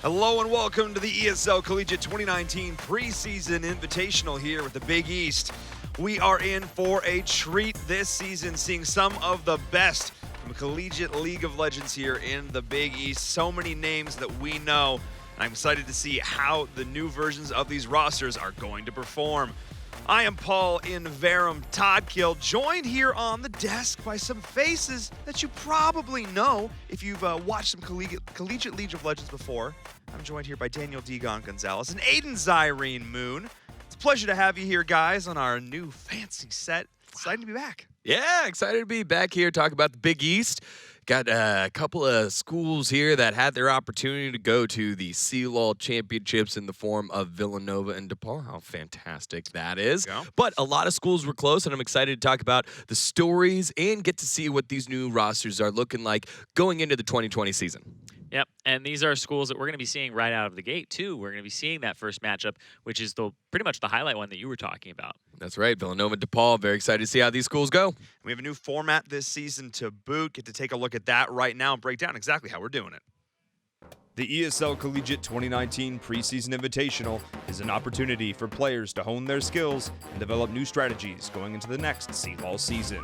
Hello and welcome to the ESL Collegiate 2019 Preseason Invitational here with the Big East. We are in for a treat this season, seeing some of the best from Collegiate League of Legends here in the Big East. So many names that we know, and I'm excited to see how the new versions of these rosters are going to perform. I am Paul in Verum Toddkill, joined here on the desk by some faces that you probably know if you've watched some Collegiate League of Legends before. I'm joined here by Daniel Degon Gonzalez and Aiden Zyrene Moon. It's a pleasure to have you here, guys, on our new fancy set. Excited to be back. Yeah, excited to be back here, talk about the Big East. Got a couple of schools here that had their opportunity to go to the ESL Championships in the form of Villanova and DePaul. How fantastic that is. Yeah. But a lot of schools were close, and I'm excited to talk about the stories and get to see what these new rosters are looking like going into the 2020 season. Yep, and these are schools that we're going to be seeing right out of the gate, too. We're going to be seeing that first matchup, which is pretty much the highlight one that you were talking about. That's right, Villanova and DePaul. Very excited to see how these schools go. We have a new format this season to boot. Get to take a look at that right now and break down exactly how we're doing it. The ESL Collegiate 2019 Preseason Invitational is an opportunity for players to hone their skills and develop new strategies going into the next ESL season.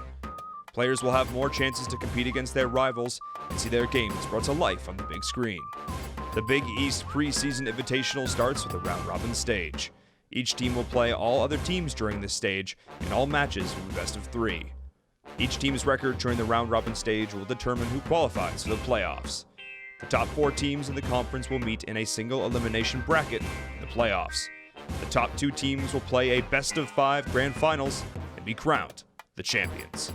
Players will have more chances to compete against their rivals and see their games brought to life on the big screen. The Big East Preseason Invitational starts with a round-robin stage. Each team will play all other teams during this stage, and all matches will be best of 3. Each team's record during the round-robin stage will determine who qualifies for the playoffs. The top 4 teams in the conference will meet in a single elimination bracket in the playoffs. The top 2 teams will play a best-of-5 grand finals and be crowned the champions.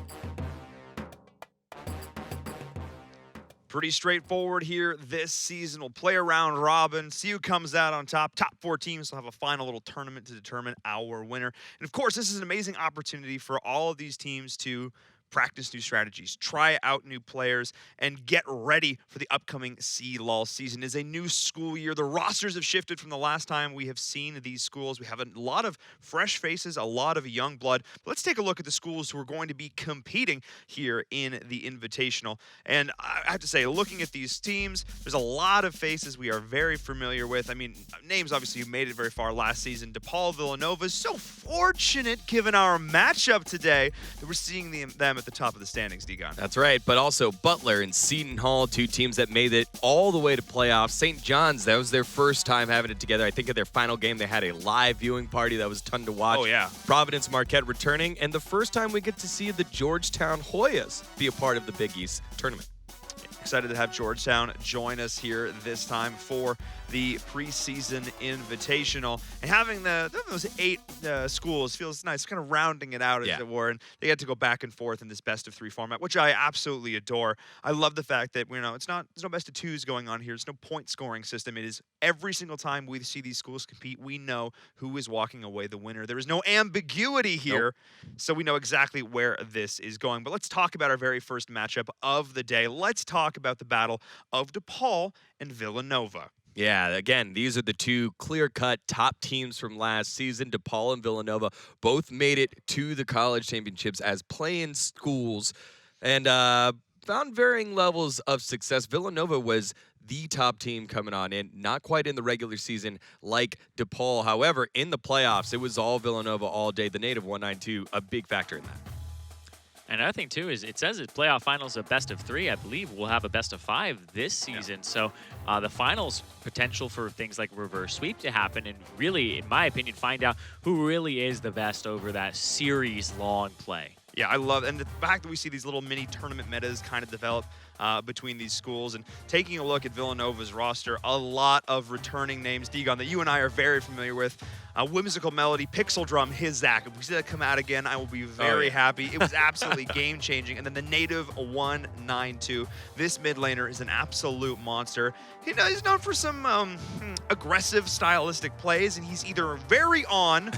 Pretty straightforward here this season. We'll play a round robin, see who comes out on top. Top 4 teams will have a final little tournament to determine our winner. And of course, this is an amazing opportunity for all of these teams to practice new strategies, try out new players, and get ready for the upcoming ESL season. It is a new school year. The rosters have shifted from the last time we have seen these schools. We have a lot of fresh faces, a lot of young blood. But let's take a look at the schools who are going to be competing here in the Invitational. And I have to say, looking at these teams, there's a lot of faces we are very familiar with. I mean, names obviously who made it very far last season. DePaul, Villanova is so fortunate, given our matchup today, that we're seeing them at the top of the standings, Degon. That's right, but also Butler and Seton Hall, 2 teams that made it all the way to playoffs. St. John's, that was their first time having it together. I think at their final game, they had a live viewing party that was a ton to watch. Oh, yeah. Providence Marquette returning, and the first time we get to see the Georgetown Hoyas be a part of the Big East tournament. Excited to have Georgetown join us here this time for the preseason invitational. And having those 8 schools feels nice, kind of rounding it out, as it were. And they get to go back and forth in this best-of-3 format, which I absolutely adore. I love the fact that, there's no best-of-2s going on here. There's no point-scoring system. It is every single time we see these schools compete, we know who is walking away the winner. There is no ambiguity here, so we know exactly where this is going. But let's talk about our very first matchup of the day. Let's talk about the battle of DePaul and Villanova. Yeah, again, these are the 2 clear-cut top teams from last season. DePaul and Villanova both made it to the college championships as play-in schools and found varying levels of success. Villanova was the top team coming on in, not quite in the regular season like DePaul. However, in the playoffs, it was all Villanova all day. The native 192, a big factor in that. And another thing, too, is it says it's playoff finals of best of 3. I believe we'll have a best of 5 this season. Yeah. So the finals potential for things like reverse sweep to happen and really, in my opinion, find out who really is the best over that series-long play. Yeah, I love, and the fact that we see these little mini tournament metas kind of develop between these schools. And taking a look at Villanova's roster, a lot of returning names, Degon, that you and I are very familiar with. Whimsical Melody, Pixel Drum, his Zach. If we see that come out again, I will be very happy. It was absolutely game-changing. And then the native 192. This mid laner is an absolute monster. He's known for some aggressive, stylistic plays, and he's either very on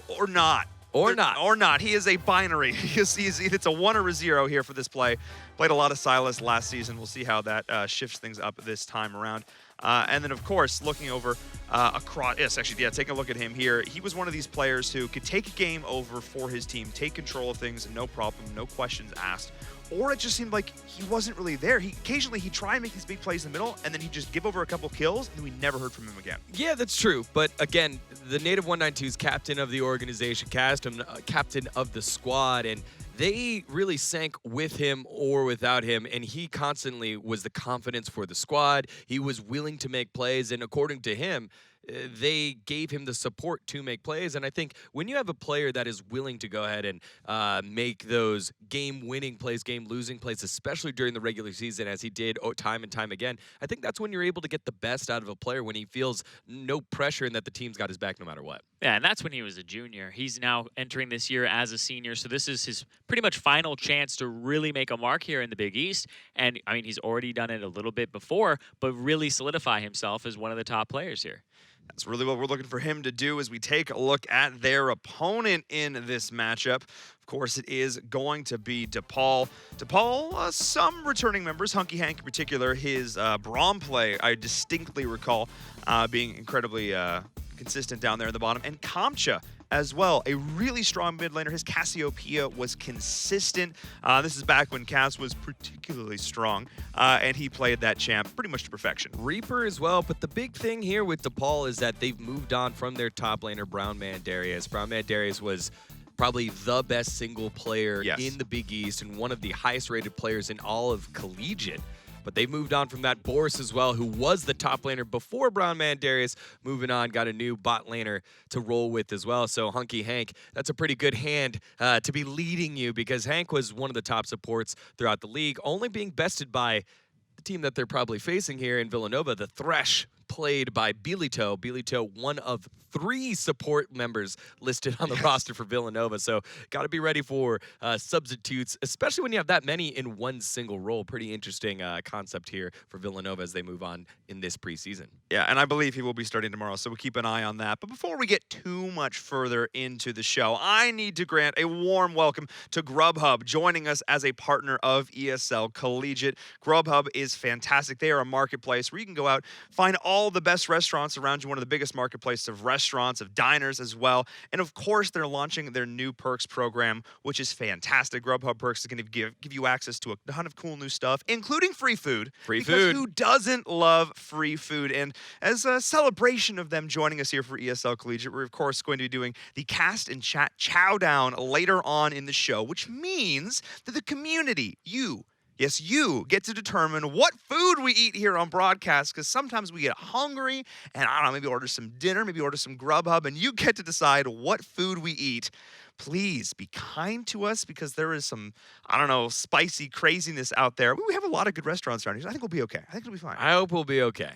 or not. Or not. He is a binary. It's a 1 or a 0 here for this play. Played a lot of Silas last season. We'll see how that shifts things up this time around. And then, of course, looking over across, taking a look at him here. He was one of these players who could take a game over for his team, take control of things, no problem, no questions asked. or it just seemed like he wasn't really there. Occasionally he'd try and make these big plays in the middle, and then he'd just give over a couple kills, and then we never heard from him again. Yeah, that's true. But again, the Native 192's captain of the organization, captain of the squad, and they really sank with him or without him, and he constantly was the confidence for the squad. He was willing to make plays, and according to him, they gave him the support to make plays. And I think when you have a player that is willing to go ahead and make those game-winning plays, game-losing plays, especially during the regular season, as he did time and time again, I think that's when you're able to get the best out of a player, when he feels no pressure and that the team's got his back no matter what. Yeah, and that's when he was a junior. He's now entering this year as a senior, so this is his pretty much final chance to really make a mark here in the Big East. And, I mean, he's already done it a little bit before, but really solidify himself as one of the top players here. That's really what we're looking for him to do as we take a look at their opponent in this matchup. Of course, it is going to be DePaul. DePaul, some returning members, Hunky Hank in particular, his Braum play, I distinctly recall being incredibly consistent down there in the bottom. And Kamcha as well, a really strong mid laner. His Cassiopeia was consistent. This is back when Cass was particularly strong, and he played that champ pretty much to perfection. Reaper as well, but the big thing here with DePaul is that they've moved on from their top laner, Brown Man Darius. Brown Man Darius was probably the best single player in the Big East and one of the highest rated players in all of Collegiate. But they moved on from that. Boris as well, who was the top laner before Brown Man Darius, moving on, got a new bot laner to roll with as well. So Hunky Hank, that's a pretty good hand to be leading you, because Hank was one of the top supports throughout the league, only being bested by the team that they're probably facing here in Villanova, the Thresh, played by Bilito. Bilito, one of 3 support members listed on the roster for Villanova. So got to be ready for substitutes, especially when you have that many in one single role. Pretty interesting concept here for Villanova as they move on in this preseason. Yeah, and I believe he will be starting tomorrow, so we'll keep an eye on that. But before we get too much further into the show, I need to grant a warm welcome to Grubhub, joining us as a partner of ESL Collegiate. Grubhub is fantastic. They are a marketplace where you can go out, find all the best restaurants around you, one of the biggest marketplaces of restaurants, of diners as well. And of course, they're launching their new Perks program, which is fantastic. Grubhub Perks is going to give you access to a ton of cool new stuff, including free food. Because who doesn't love free food? And as a celebration of them joining us here for ESL Collegiate, we're of course going to be doing the Cast and Chat Chow Down later on in the show, which means that the community, yes, you get to determine what food we eat here on broadcast, because sometimes we get hungry and, I don't know, maybe order some dinner, maybe order some Grubhub, and you get to decide what food we eat. Please be kind to us, because there is some, I don't know, spicy craziness out there. We have a lot of good restaurants around here, so I think we'll be okay. I think it'll be fine. I hope we'll be okay.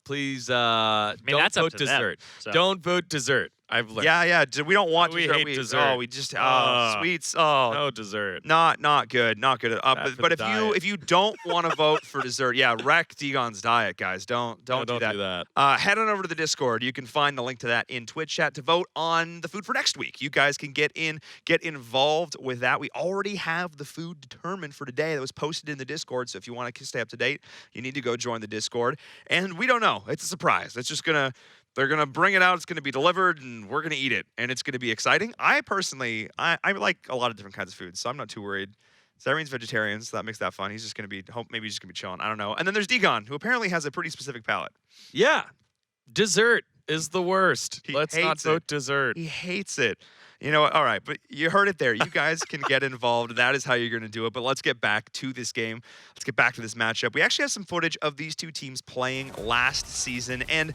Please don't vote dessert. So. Don't vote dessert. I've learned. Yeah. We don't want we dessert. hate dessert. Oh, we just sweets. No dessert. Not good. Not good. But if you don't want to vote for dessert, wreck Degon's diet, guys. Don't do that. Head on over to the Discord. You can find the link to that in Twitch chat to vote on the food for next week. You guys can get involved with that. We already have the food determined for today that was posted in the Discord. So if you want to stay up to date, you need to go join the Discord. And we don't know. It's a surprise. It's just they're going to bring it out, it's going to be delivered, and we're going to eat it, and it's going to be exciting. I personally, I like a lot of different kinds of foods, so I'm not too worried. Zyreen's vegetarian, so that makes that fun. He's just going to be, maybe he's just going to be chilling. I don't know. And then there's Degon, who apparently has a pretty specific palate. Yeah. Dessert is the worst. Let's not vote dessert. He hates it. You know what? All right, but you heard it there. You guys can get involved. That is how you're going to do it. But let's get back to this game. Let's get back to this matchup. We actually have some footage of these two teams playing last season, and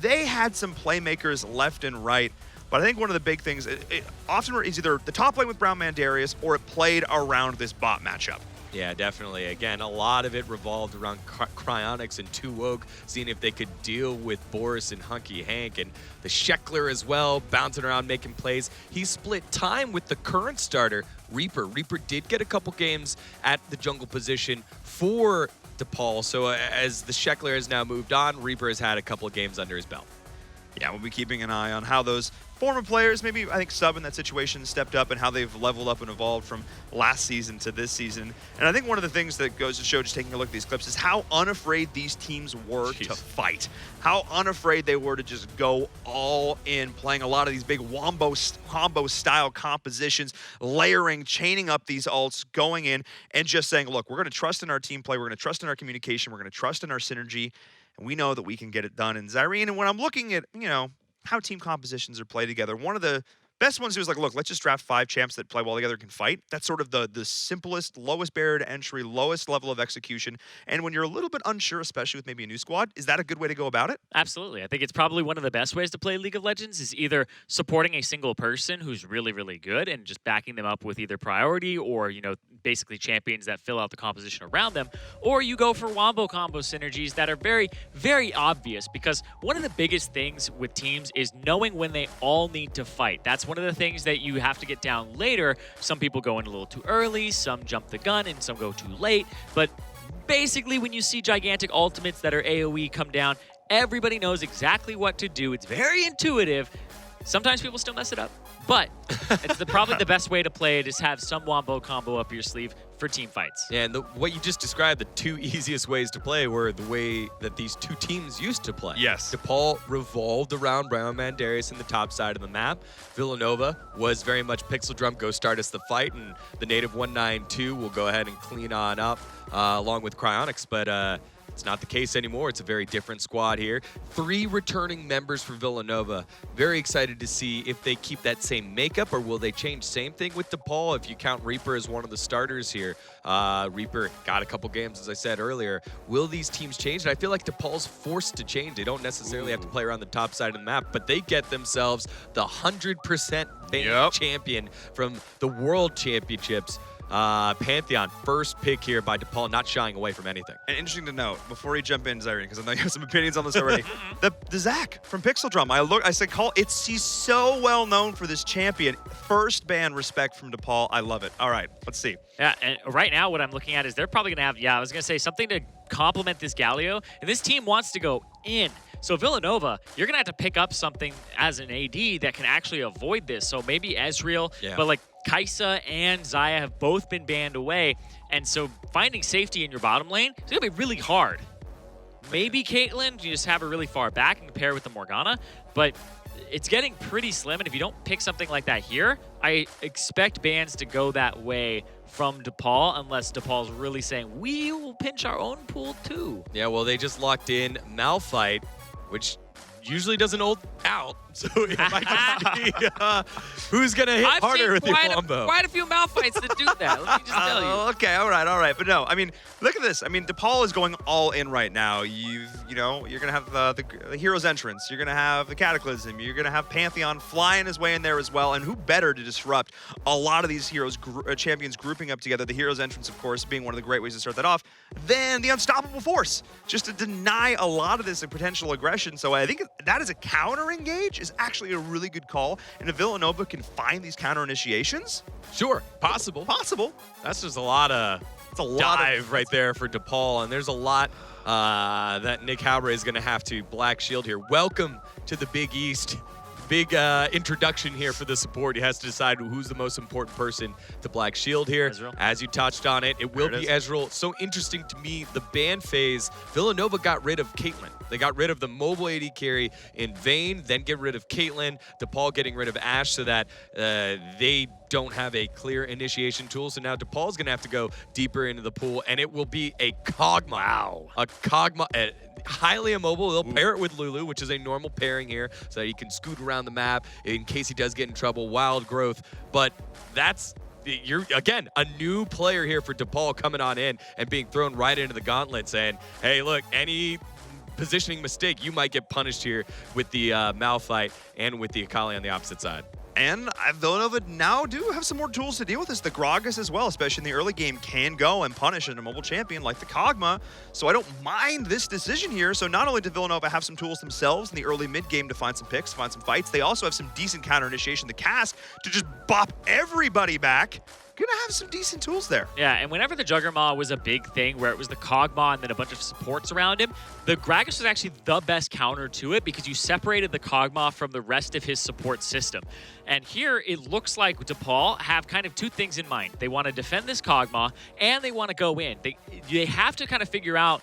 they had some playmakers left and right, but I think one of the big things, it often is either the top lane with Brown Man Darius, or it played around this bot matchup. Yeah, definitely. Again, a lot of it revolved around Cryonics and 2Woke, seeing if they could deal with Boris and Hunky Hank, and the Sheckler as well, bouncing around, making plays. He split time with the current starter, Reaper. Reaper did get a couple games at the jungle position for DePaul, so as the Sheckler has now moved on, Reaper has had a couple of games under his belt. Yeah, we'll be keeping an eye on how those former players, maybe I think Sub in that situation, stepped up and how they've leveled up and evolved from last season to this season. And I think one of the things that goes to show, just taking a look at these clips, is how unafraid these teams were to fight. How unafraid they were to just go all in, playing a lot of these big combo-style compositions, layering, chaining up these ults, going in, and just saying, look, we're going to trust in our team play, we're going to trust in our communication, we're going to trust in our synergy, and we know that we can get it done. And Zyrene, and when I'm looking at, how team compositions are played together, one of the best ones is like, look, let's just draft 5 champs that play well together and can fight. That's sort of the simplest, lowest barrier to entry, lowest level of execution. And when you're a little bit unsure, especially with maybe a new squad, is that a good way to go about it? Absolutely. I think it's probably one of the best ways to play League of Legends is either supporting a single person who's really, really good and just backing them up with either priority or, basically champions that fill out the composition around them, or you go for wombo combo synergies that are very, very obvious, because one of the biggest things with teams is knowing when they all need to fight. That's one of the things that you have to get down later. Some people go in a little too early, some jump the gun, and some go too late. But basically, when you see gigantic ultimates that are AoE come down, everybody knows exactly what to do. It's very intuitive. Sometimes people still mess it up, but it's probably the best way to play it is have some wombo combo up your sleeve for team fights. Yeah, and what you just described, the 2 easiest ways to play were the way that these 2 teams used to play. Yes. DePaul revolved around Brownman Darius in the top side of the map. Villanova was very much Pixel Drum, go start us the fight, and the native 192 will go ahead and clean on up along with Cryonics, but it's not the case anymore. It's a very different squad here. 3 returning members for Villanova. Very excited to see if they keep that same makeup, or will they change? Same thing with DePaul, if you count Reaper as one of the starters here. Reaper got a couple games, as I said earlier. Will these teams change? And I feel like DePaul's forced to change. They don't necessarily have to play around the top side of the map, but they get themselves the 100% champion from the World Championships. Pantheon, first pick here by DePaul, not shying away from anything. And interesting to note, before you jump in, Zyrene, because I know you have some opinions on this already, the Zach from Pixel Drum, I said, he's so well known for this champion. First ban respect from DePaul. I love it. All right, let's see. Yeah, and right now what I'm looking at is they're probably going to have, I was going to say, something to complement this Galio, and this team wants to go in. So Villanova, you're going to have to pick up something as an AD that can actually avoid this. So maybe Ezreal, but like Kaisa and Xayah have both been banned away. And so finding safety in your bottom lane is going to be really hard. Maybe Caitlyn, you just have her really far back and compare with the Morgana. But it's getting pretty slim. And if you don't pick something like that here, I expect bans to go that way from DePaul, unless DePaul's really saying, we will pinch our own pool too. Yeah, well, they just locked in Malphite, which usually doesn't hold out. So it might just be who's going to hit harder with your combo. Quite a few Malphites that do that, let me just tell you. Okay, all right. But no, I mean, look at this. I mean, DePaul is going all in right now. You're going to have the Hero's Entrance. You're going to have the Cataclysm. You're going to have Pantheon flying his way in there as well. And who better to disrupt a lot of these heroes, champions grouping up together, the Hero's Entrance, of course, being one of the great ways to start that off, than the Unstoppable Force, just to deny a lot of this potential aggression. So I think that is a counter engage is actually a really good call. And if Villanova can find these counter initiations, sure, possible. That's just a lot of dive right there for DePaul, and there's a lot that Nick Howray is going to have to black shield here. Welcome to the Big East. Big introduction here for the support. He has to decide who's the most important person to black shield here. Ezreal. As you touched on it, it will be Ezreal. So interesting to me, the ban phase, Villanova got rid of Caitlyn. They got rid of the mobile AD carry in Vayne, then get rid of Caitlyn, DePaul getting rid of Ashe so that they don't have a clear initiation tool. So now DePaul's going to have to go deeper into the pool, and it will be a Kog'Maw. Wow. A Kog'Maw, highly immobile. They'll pair it with Lulu, which is a normal pairing here, so that he can scoot around the map in case he does get in trouble. Wild growth. But that's, again, a new player here for DePaul coming on in and being thrown right into the gauntlet saying, hey, look, any positioning mistake, you might get punished here with the Malphite and with the Akali on the opposite side. And Villanova now do have some more tools to deal with this. The Gragas as well, especially in the early game, can go and punish a mobile champion like the Kog'Maw. So I don't mind this decision here. So not only do Villanova have some tools themselves in the early mid-game to find some picks, find some fights, they also have some decent counter initiation. The Cask to just bop everybody back. gonna have some decent tools there. Yeah, and whenever the Juggernaut was a big thing, where it was the Kog'Maw and then a bunch of supports around him, the Gragas was actually the best counter to it because you separated the Kog'Maw from the rest of his support system. And here, it looks like DePaul have kind of two things in mind. They want to defend this Kog'Maw, and they want to go in. They have to kind of figure out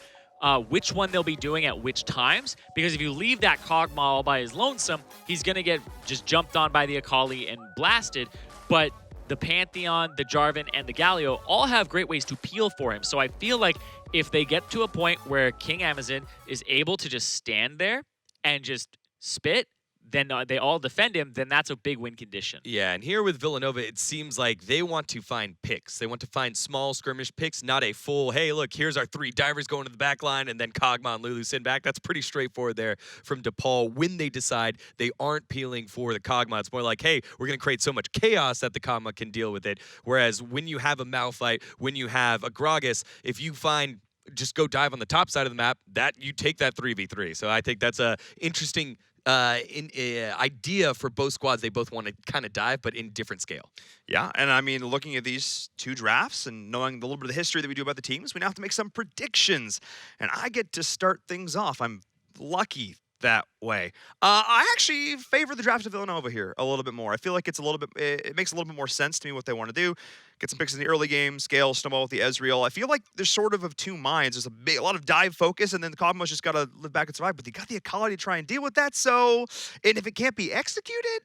which one they'll be doing at which times, because if you leave that Kog'Maw all by his lonesome, he's going to get just jumped on by the Akali and blasted. But the Pantheon, the Jarvan, and the Galio all have great ways to peel for him. So I feel like if they get to a point where King Amazon is able to just stand there and just spit, then they all defend him, then that's a big win condition. Yeah, and here with Villanova, it seems like they want to find picks. They want to find small skirmish picks, not a full, hey, look, here's our 3 divers going to the back line, and then Kog'Maw and Lulu send back. That's pretty straightforward there from DePaul when they decide they aren't peeling for the Kog'Maw. It's more like, hey, we're going to create so much chaos that the Kog'Maw can deal with it. Whereas when you have a Malphite, when you have a Gragas, if you find just go dive on the top side of the map, that you take that 3v3. So I think that's a interesting idea for both squads. They both want to kind of dive, but in different scale. Yeah, and I mean, looking at these 2 drafts and knowing a little bit of the history that we do about the teams, we now have to make some predictions. And I get to start things off. I'm lucky that way. I actually favor the draft of Villanova here a little bit more. I feel like it's a little bit, it makes a little bit more sense to me what they want to do. Get some picks in the early game, scale, snowball with the Ezreal. I feel like there's sort of 2 minds. There's a lot of dive focus, and then the Cosmos just got to live back and survive. But they got the Akali to try and deal with that. So, and if it can't be executed,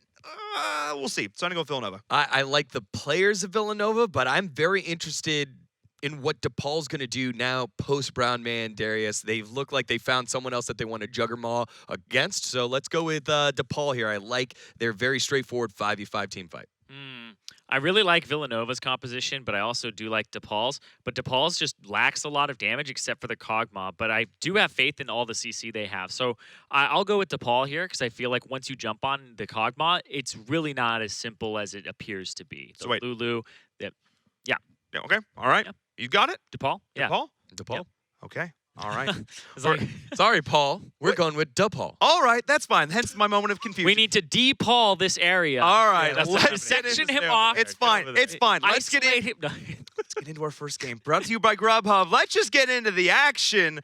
we'll see. So I'm going to go Villanova. I like the players of Villanova, but I'm very interested in what DePaul's going to do now post-Brown Man, Darius. They look like they found someone else that they want to Juggernaut against. So let's go with DePaul here. I like their very straightforward 5v5 team fight. I really like Villanova's composition, but I also do like DePaul's. But DePaul's just lacks a lot of damage except for the Kog'Maw. But I do have faith in all the CC they have. So I'll go with DePaul here because I feel like once you jump on the Kog'Maw, it's really not as simple as it appears to be. So wait. Lulu, Yeah, okay. All right. Yeah. You got it? DePaul? Yeah. DePaul? DePaul? Yep. Okay. All right. Sorry, Paul. We're Wait. going with DePaul. All right. That's fine. Hence my moment of confusion. We need to de-Paul this area. All right. Yeah, Let's section him off. It's fine. It's fine. Let's get in. Him. Let's get into our first game. Brought to you by Grubhub. Let's just get into the action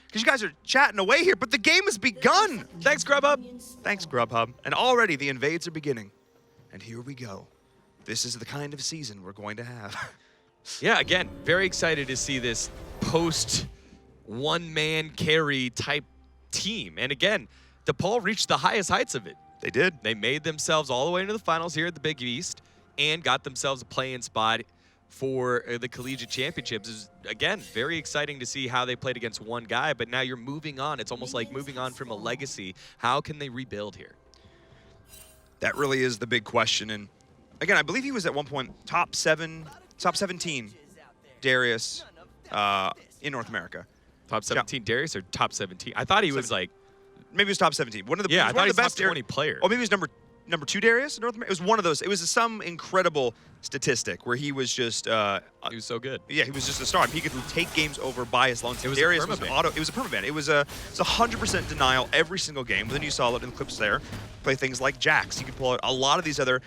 because you guys are chatting away here, but the game has begun. Thanks, Grubhub. Thanks, Grubhub. And already the invades are beginning. And here we go. This is the kind of season we're going to have. Yeah, again, very excited to see this post one-man carry type team. And again, DePaul reached the highest heights of it. They did. They made themselves all the way into the finals here at the Big East and got themselves a play-in spot for the Collegiate Championships. Is again, very exciting to see how they played against one guy, but now you're moving on. It's almost like moving on from a legacy. How can they rebuild here? That really is the big question. And again, I believe he was at one point top 17, Darius, in North America. Top 17 Darius or top 17? I thought he was like... Maybe it was top 17. One of the, yeah, I thought he was best top 20 player. Or maybe he was number 2 Darius in North America. It was one of those. It was some incredible statistic where he was just... he was so good. Yeah, he was just a star. He could take games over by his lonesome. It was Darius a was permaban. It was a permaban. It was a 100% denial every single game. But then you saw it in the clips there. Play things like Jax. He could pull out a lot of these other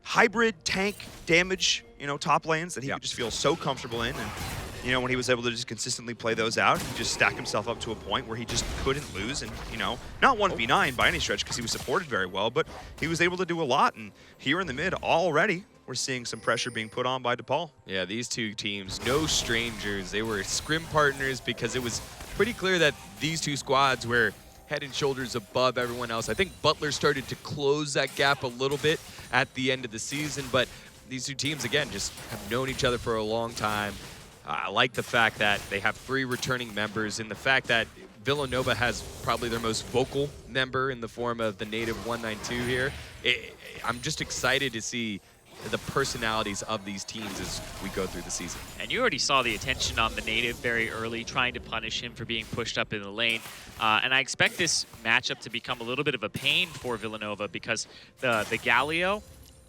hybrid tank damage, top lanes that he could just feel so comfortable in. And, when he was able to just consistently play those out, he just stacked himself up to a point where he just couldn't lose. And, not 1v9 by any stretch because he was supported very well, but he was able to do a lot. And here in the mid already, we're seeing some pressure being put on by DePaul. Yeah, these two teams, no strangers. They were scrim partners because it was pretty clear that these two squads were head and shoulders above everyone else. I think Butler started to close that gap a little bit at the end of the season, but these two teams, again, just have known each other for a long time. I like the fact that they have 3 returning members and the fact that Villanova has probably their most vocal member in the form of the native 192 here. I'm just excited to see the personalities of these teams as we go through the season. And you already saw the attention on the native very early, trying to punish him for being pushed up in the lane. And I expect this matchup to become a little bit of a pain for Villanova because the Galio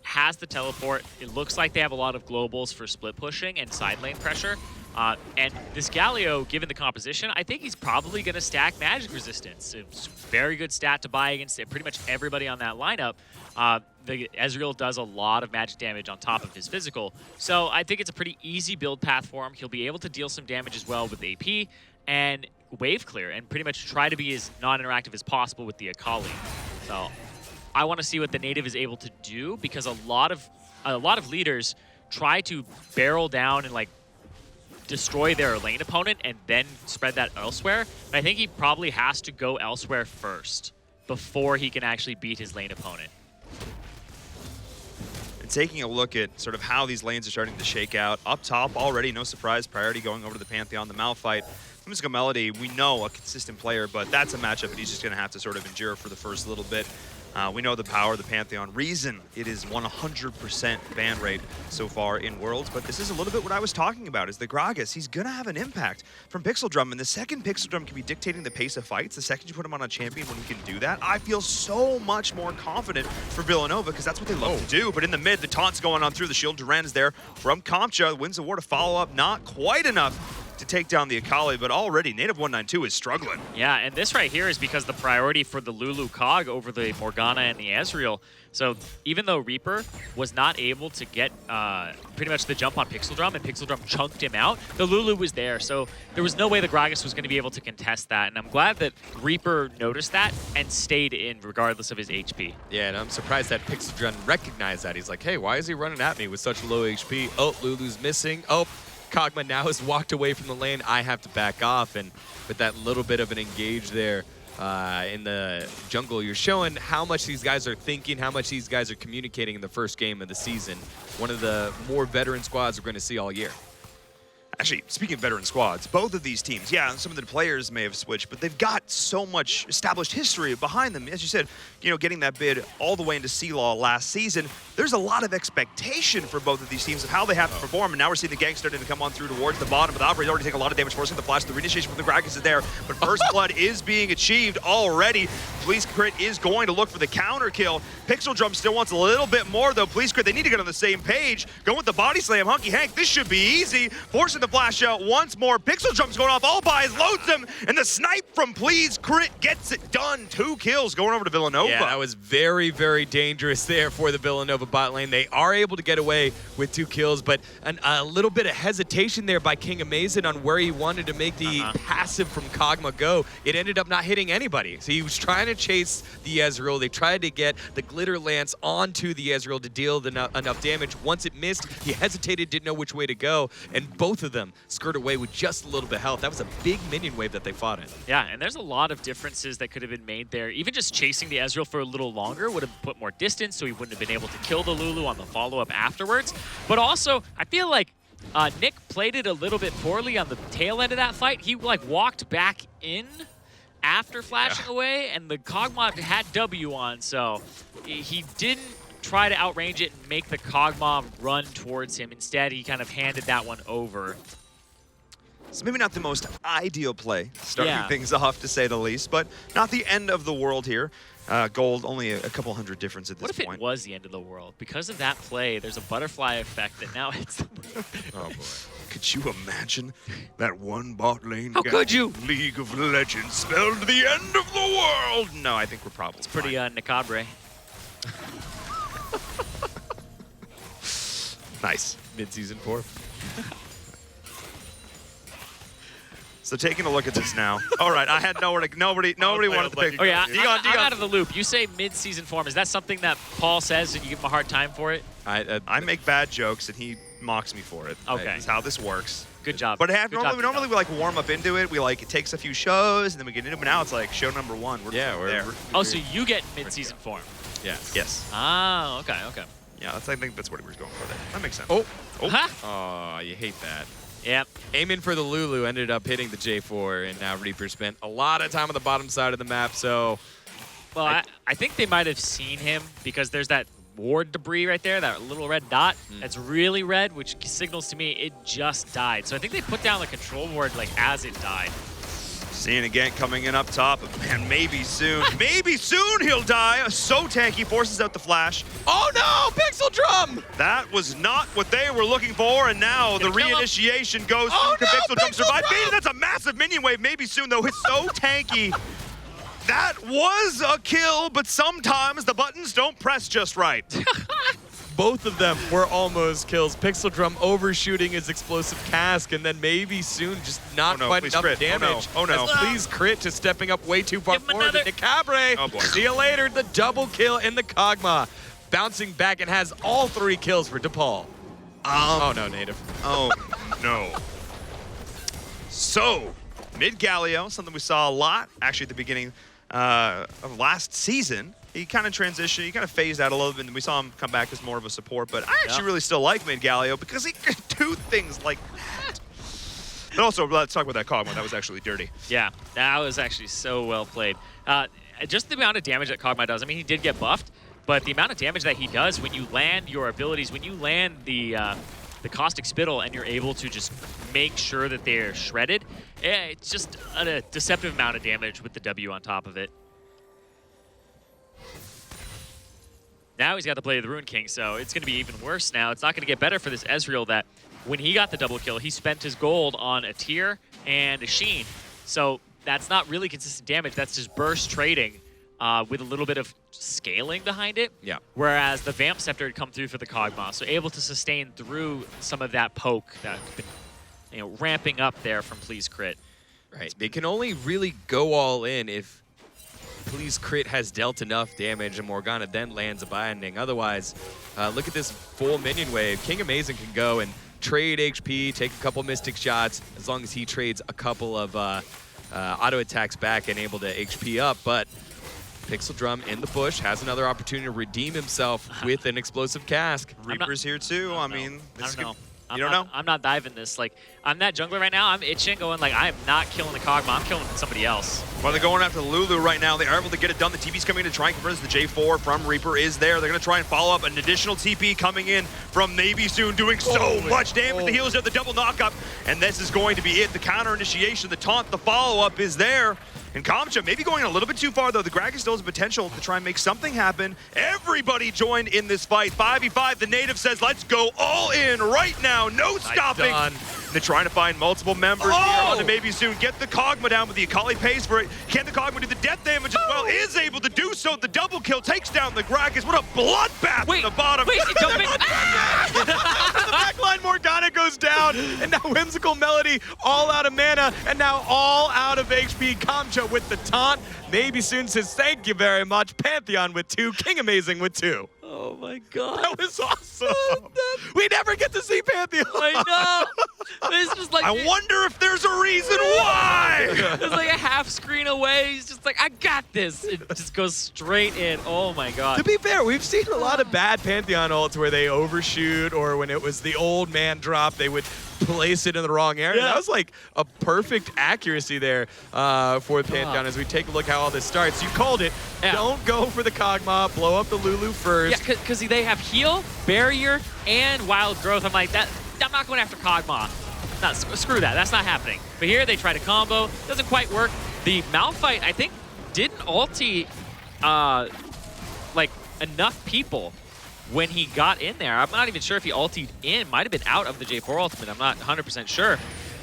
has the teleport. It looks like they have a lot of globals for split pushing and side lane pressure. And this Galio, given the composition, I think he's probably going to stack magic resistance. It's a very good stat to buy against pretty much everybody on that lineup. the Ezreal does a lot of magic damage on top of his physical. So I think it's a pretty easy build path for him. He'll be able to deal some damage as well with AP and wave clear and pretty much try to be as non-interactive as possible with the Akali. So I want to see what the native is able to do, because a lot of leaders try to barrel down and like destroy their lane opponent and then spread that elsewhere. But I think he probably has to go elsewhere first before he can actually beat his lane opponent. And taking a look at sort of how these lanes are starting to shake out. Up top already, no surprise, priority going over to the Pantheon, the Malphite. Musical Melody, we know a consistent player, but that's a matchup that he's just going to have to sort of endure for the first little bit. We know the power of the Pantheon. Reason it is 100% ban rate so far in Worlds, but this is a little bit what I was talking about, is the Gragas. He's going to have an impact from Pixel Drum, and the second Pixel Drum can be dictating the pace of fights, the second you put him on a champion when he can do that, I feel so much more confident for Villanova, because that's what they love to do. But in the mid, the taunt's going on through the shield. Duran's there from Comcha, wins the war to follow up, not quite enough to take down the Akali, but already Native 192 is struggling. Yeah, and this right here is because the priority for the Lulu Cog over the Morgana and the Ezreal. So even though Reaper was not able to get pretty much the jump on Pixel Drum, and Pixel Drum chunked him out, the Lulu was there. So there was no way the Gragas was going to be able to contest that. And I'm glad that Reaper noticed that and stayed in regardless of his HP. Yeah, and I'm surprised that Pixel Drum recognized that. He's like, hey, why is he running at me with such low HP? Oh, Lulu's missing. Oh, Kog'Maw now has walked away from the lane. I have to back off, and with that little bit of an engage there in the jungle, you're showing how much these guys are thinking, how much these guys are communicating in the first game of the season. One of the more veteran squads we're going to see all year. Actually, speaking of veteran squads, both of these teams, yeah, some of the players may have switched, but they've got so much established history behind them. As you said, you know, getting that bid all the way into C-Law last season, there's a lot of expectation for both of these teams of how they have to perform, and now we're seeing the gang starting to come on through towards the bottom, but the Opera's already taking a lot of damage, forcing the flash. The reinitiation from the Gragas is there, but first blood is being achieved already. Police Crit is going to look for the counter kill. Pixel Drum still wants a little bit more, though. Police Crit, they need to get on the same page. Go with the body slam. Hunky Hank, this should be easy. Forcing the flash out once more. Pixel Drum's going off all buys, loads him, and the snipe from Please Crit gets it done. 2 kills going over to Villanova. Yeah, that was very, very dangerous there for the Villanova bot lane. They are able to get away with 2 kills, but a little bit of hesitation there by King Amazin on where he wanted to make the passive from Kog'Maw go. It ended up not hitting anybody. So he was trying to chase the Ezreal. They tried to get the Glitter Lance onto the Ezreal to deal enough damage. Once it missed, he hesitated, didn't know which way to go, and both of them skirted away with just a little bit of health. That was a big minion wave that they fought in. Yeah, and there's a lot of differences that could have been made there. Even just chasing the Ezreal for a little longer would have put more distance, so he wouldn't have been able to kill the Lulu on the follow-up afterwards. But also, I feel like Nick played it a little bit poorly on the tail end of that fight. He like walked back in after flashing away, and the Kog'Maw had W on, so he didn't try to outrange it and make the Kog'Maw run towards him. Instead, he kind of handed that one over. It's maybe not the most ideal play, starting things off, to say the least, but not the end of the world here. Gold, only a couple hundred difference at this point. What if it was the end of the world? Because of that play, there's a butterfly effect that now hits the Oh, boy. Could you imagine that one bot lane? How could you? League of Legends spelled the end of the world. No, I think we're probably pretty macabre. Nice. Mid-season 4. So taking a look at this now. All right, I had nobody wanted to pick. Oh yeah, I'm out of the loop. You say mid-season form. Is that something that Paul says and you give him a hard time for it? I make bad jokes and he mocks me for it. Okay. That's how this works. Good job. But normally we like warm up into it. We like, it takes a few shows and then we get into it. But now it's like show number 1. We're there. Oh, so you get mid-season form. Yes. Ah, okay. Yeah, I think that's what he was going for there. That makes sense. Oh. Huh? Oh, you hate that. Yep. Aiming for the Lulu, ended up hitting the J4, and now Reaper spent a lot of time on the bottom side of the map, so... Well, I think they might have seen him because there's that ward debris right there, that little red dot that's really red, which signals to me it just died. So I think they put down the control ward like as it died. Seeing again coming in up top, man, maybe soon he'll die. So tanky, forces out the flash. Oh no, Pixel Drum! That was not what they were looking for, and now the reinitiation goes through to Pixel Drum. Survive. Maybe that's a massive minion wave. Maybe soon, though. It's so tanky. That was a kill, but sometimes the buttons don't press just right. Both of them were almost kills. Pixel Drum overshooting his explosive cask, and then maybe soon just not quite enough crit. damage. Oh no. As Please Crit just stepping up way too far Give him forward. another. The Cabre. Oh boy. See you later. The double kill in the Kog'Maw. Bouncing back and has all 3 kills for DePaul. Oh no, Native. Oh no. So, mid Galio, something we saw a lot actually at the beginning of last season. He kind of transitioned, he kind of phased out a little bit, and we saw him come back as more of a support, but I actually really still like mid Galio because he can do things like that. But also, let's talk about that Kog'Maw. That was actually dirty. Yeah, that was actually so well played. Just the amount of damage that Kog'Maw does. I mean, he did get buffed, but the amount of damage that he does when you land your abilities, when you land the Caustic Spittle and you're able to just make sure that they're shredded, it's just a deceptive amount of damage with the W on top of it. Now he's got to play the Rune King, so it's going to be even worse now. It's not going to get better for this Ezreal that when he got the double kill, he spent his gold on a Tear and a Sheen. So that's not really consistent damage. That's just burst trading with a little bit of scaling behind it. Yeah. Whereas the Vamp Scepter had come through for the Kog'Maw, so able to sustain through some of that poke that's been ramping up there from Please Crit. Right. They can only really go all in if Please Crit has dealt enough damage and Morgana then lands a binding. Otherwise, look at this full minion wave. King Amazing can go and trade HP, take a couple Mystic shots, as long as he trades a couple of auto attacks back and able to HP up. But Pixel Drum in the bush has another opportunity to redeem himself with an explosive cask. Reaper's here too. I mean, I don't know. You don't know? I'm not diving this. Like, I'm that jungler right now. I'm itching, going like, I am not killing the Kog'Maw. I'm killing somebody else. Well, they're going after Lulu right now. They are able to get it done. The TP's coming in to try and convert. The J4 from Reaper is there. They're going to try and follow up. An additional TP coming in from Maybe Soon, doing so much damage. The healers have the double knockup, and this is going to be it. The counter initiation, the taunt, the follow-up is there. And Kamcha maybe going a little bit too far, though. The Gragas still has the potential to try and make something happen. Everybody joined in this fight. 5v5, the native says, let's go all in right now. No stopping. They're trying to find multiple members here on the Maybe Soon. Get the Kog'Maw down, but the Akali pays for it. Can the Kog'Maw do the death damage as well? Is able to do so. The double kill takes down the Gragas. What a bloodbath at the bottom. Wait, he's jumping. The backline Morgana goes down, and now Whimsical Melody all out of mana, and now all out of HP. Kamcha with the taunt. Maybe Soon says thank you very much. Pantheon with 2, King Amazing with 2. Oh my god. That was awesome. We never get to see Pantheon. I know. It's just like I wonder if there's a reason why. it's like a half screen away. He's just like, I got this. It just goes straight in. Oh my god. To be fair, we've seen a lot of bad Pantheon ults where they overshoot, or when it was the old man drop, they would place it in the wrong area. Yeah. That was like a perfect accuracy there for Pantheon as we take a look how all this starts. You called it. Yeah. Don't go for the Kog'Maw. Blow up the Lulu first. Yeah, because they have heal, barrier, and wild growth. I'm like, I'm not going after Kog'Maw. Not, screw that. That's not happening. But here they try to combo. Doesn't quite work. The Malphite, I think, didn't ulti like enough people when he got in there. I'm not even sure if he ultied in. Might have been out of the J4 ultimate. I'm not 100% sure.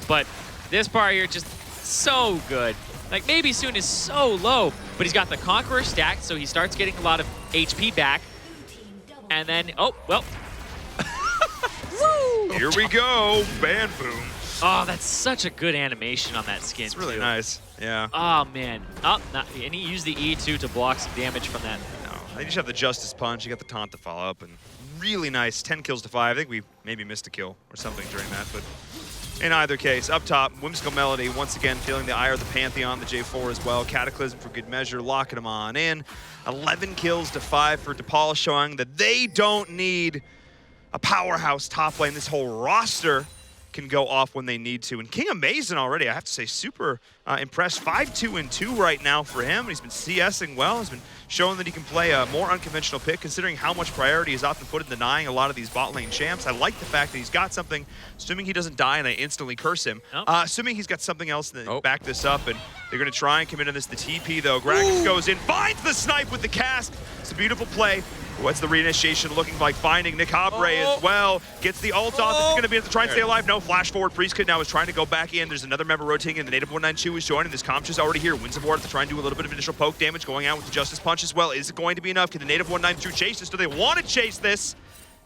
But this part here just so good. Like, Maybe Soon is so low, but he's got the Conqueror stacked, so he starts getting a lot of HP back. And then, oh, well. Woo! Here we go. Ban boom. Oh, that's such a good animation on that skin, It's really too. nice. Yeah. Oh, man. Oh, and he used the E2 to block some damage from that. No, they just have the Justice Punch. You got the taunt to follow up, and really nice. 10 kills to 5. I think we maybe missed a kill or something during that, but in either case, up top, Whimsical Melody once again feeling the ire of the Pantheon, the J4 as well. Cataclysm for good measure, locking them on in. 11 kills to 5 for DePaul, showing that they don't need a powerhouse top lane. This whole roster can go off when they need to. And King Amazing already, I have to say, super impressed. 5-2-2 right now for him. He's been CSing well. He's been showing that he can play a more unconventional pick, considering how much priority is often put in denying a lot of these bot lane champs. I like the fact that he's got something, assuming he doesn't die and I instantly curse him. Oh. Assuming he's got something else to back this up, and they're going to try and commit on this. The TP, though. Gragas goes in, finds the snipe with the cast. It's a beautiful play. What's the reinitiation looking like? Finding Nicabre as well. Gets the ult off. This is going to be able to try and stay alive. No, flash forward. Priestkit now is trying to go back in. There's another member rotating in. The native 192 is joining. This Comcha's already here. Wins the board to try and do a little bit of initial poke damage. Going out with the Justice Punch as well. Is it going to be enough? Can the native 192 chase this? Do they want to chase this?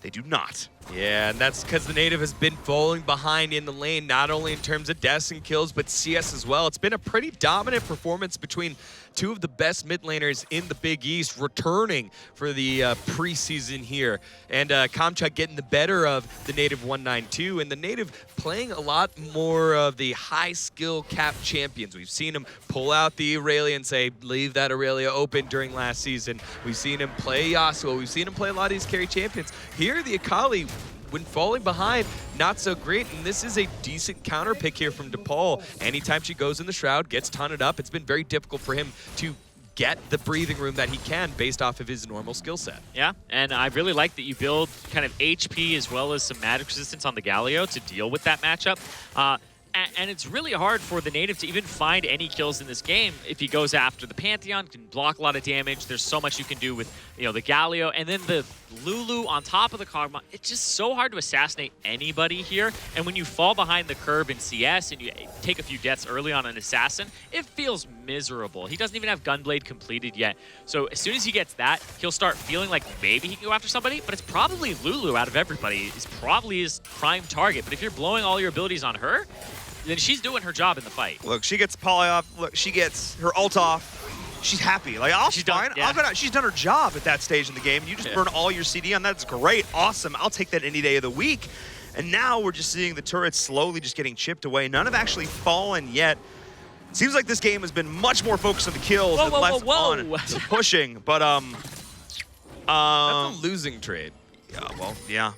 They do not. Yeah, and that's because the native has been falling behind in the lane, not only in terms of deaths and kills, but CS as well. It's been a pretty dominant performance between two of the best mid laners in the Big East returning for the preseason here. And Comcha getting the better of the native 192, and the native playing a lot more of the high skill cap champions. We've seen him pull out the Aurelia and say, leave that Aurelia open during last season. We've seen him play Yasuo. We've seen him play a lot of these carry champions. Here, the Akali, when falling behind, not so great, and this is a decent counter pick here from DePaul. Anytime she goes in the Shroud, gets tunned up, it's been very difficult for him to get the breathing room that he can based off of his normal skill set. Yeah, and I really like that you build kind of HP as well as some magic resistance on the Galio to deal with that matchup. And it's really hard for the native to even find any kills in this game if he goes after the Pantheon, can block a lot of damage. There's so much you can do with, you know, the Galio, and then the Lulu on top of the Kog'Maw. It's just so hard to assassinate anybody here. And when you fall behind the curve in CS and you take a few deaths early on an assassin, it feels miserable. He doesn't even have Gunblade completed yet. So as soon as he gets that, he'll start feeling like maybe he can go after somebody, but it's probably Lulu out of everybody. It's probably his prime target. But if you're blowing all your abilities on her, then she's doing her job in the fight. Look, she gets poly off. Look, she gets her ult off. She's happy. Like, she's fine. Yeah. She's done her job at that stage in the game. You just burn all your CD on that. That's great. Awesome. I'll take that any day of the week. And now we're just seeing the turrets slowly just getting chipped away. None have actually fallen yet. Seems like this game has been much more focused on the kills and less on the pushing. But that's a losing trade. Yeah, well, yeah.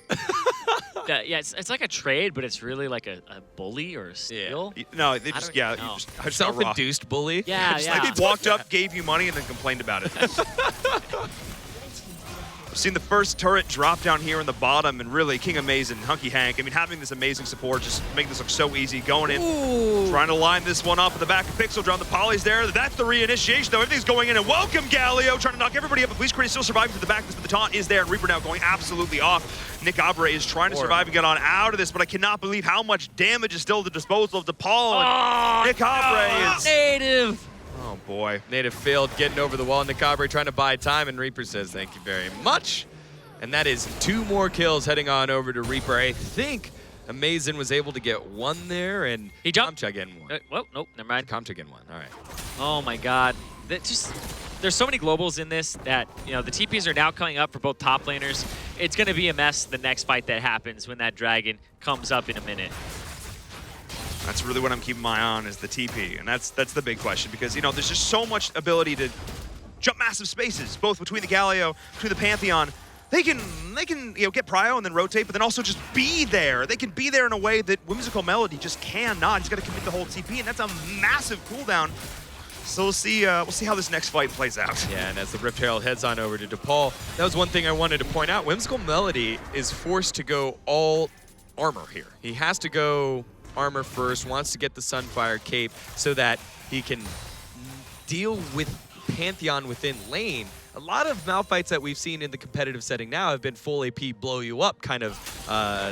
Yeah, it's like a trade, but it's really like a bully or a steal. Yeah. No, they just, self-induced bully. Yeah, just like they walked up, gave you money, and then complained about it. I've seen the first turret drop down here in the bottom, and really, King Amazing, Hunky Hank, I mean, having this amazing support just making this look so easy. Going in, trying to line this one up at the back of Pixel Drum. The Poly's there. That's the reinitiation, though. Everything's going in, and welcome, Galio, trying to knock everybody up. But Police Crit is still surviving to the back, but the taunt is there, and Reaper now going absolutely off. Nicabre is trying to survive and get on out of this, but I cannot believe how much damage is still at the disposal of DePaul. Nicabre is... Native! Oh, boy. Native failed getting over the wall. Nicabre trying to buy time, and Reaper says thank you very much. And that is 2 more kills heading on over to Reaper. I think Amazing was able to get 1 there, and he jumped. Comcha getting 1. Well, nope, never mind. Comcha getting 1. All right. Oh my God. There's so many globals in this that, you know, the TPs are now coming up for both top laners. It's going to be a mess the next fight that happens when that dragon comes up in a minute. That's really what I'm keeping my eye on is the TP, and that's the big question because, you know, there's just so much ability to jump massive spaces, both between the Galio, between the Pantheon. They can you know, get prio and then rotate, but then also just be there. They can be there in a way that Whimsical Melody just cannot. He's got to commit the whole TP, and that's a massive cooldown. So we'll see how this next fight plays out. Yeah, and as the Rift Herald heads on over to DePaul, that was one thing I wanted to point out. Whimsical Melody is forced to go all armor here. He has to go armor first, wants to get the Sunfire cape so that he can deal with Pantheon within lane. A lot of Malphites that we've seen in the competitive setting now have been full AP blow you up kind of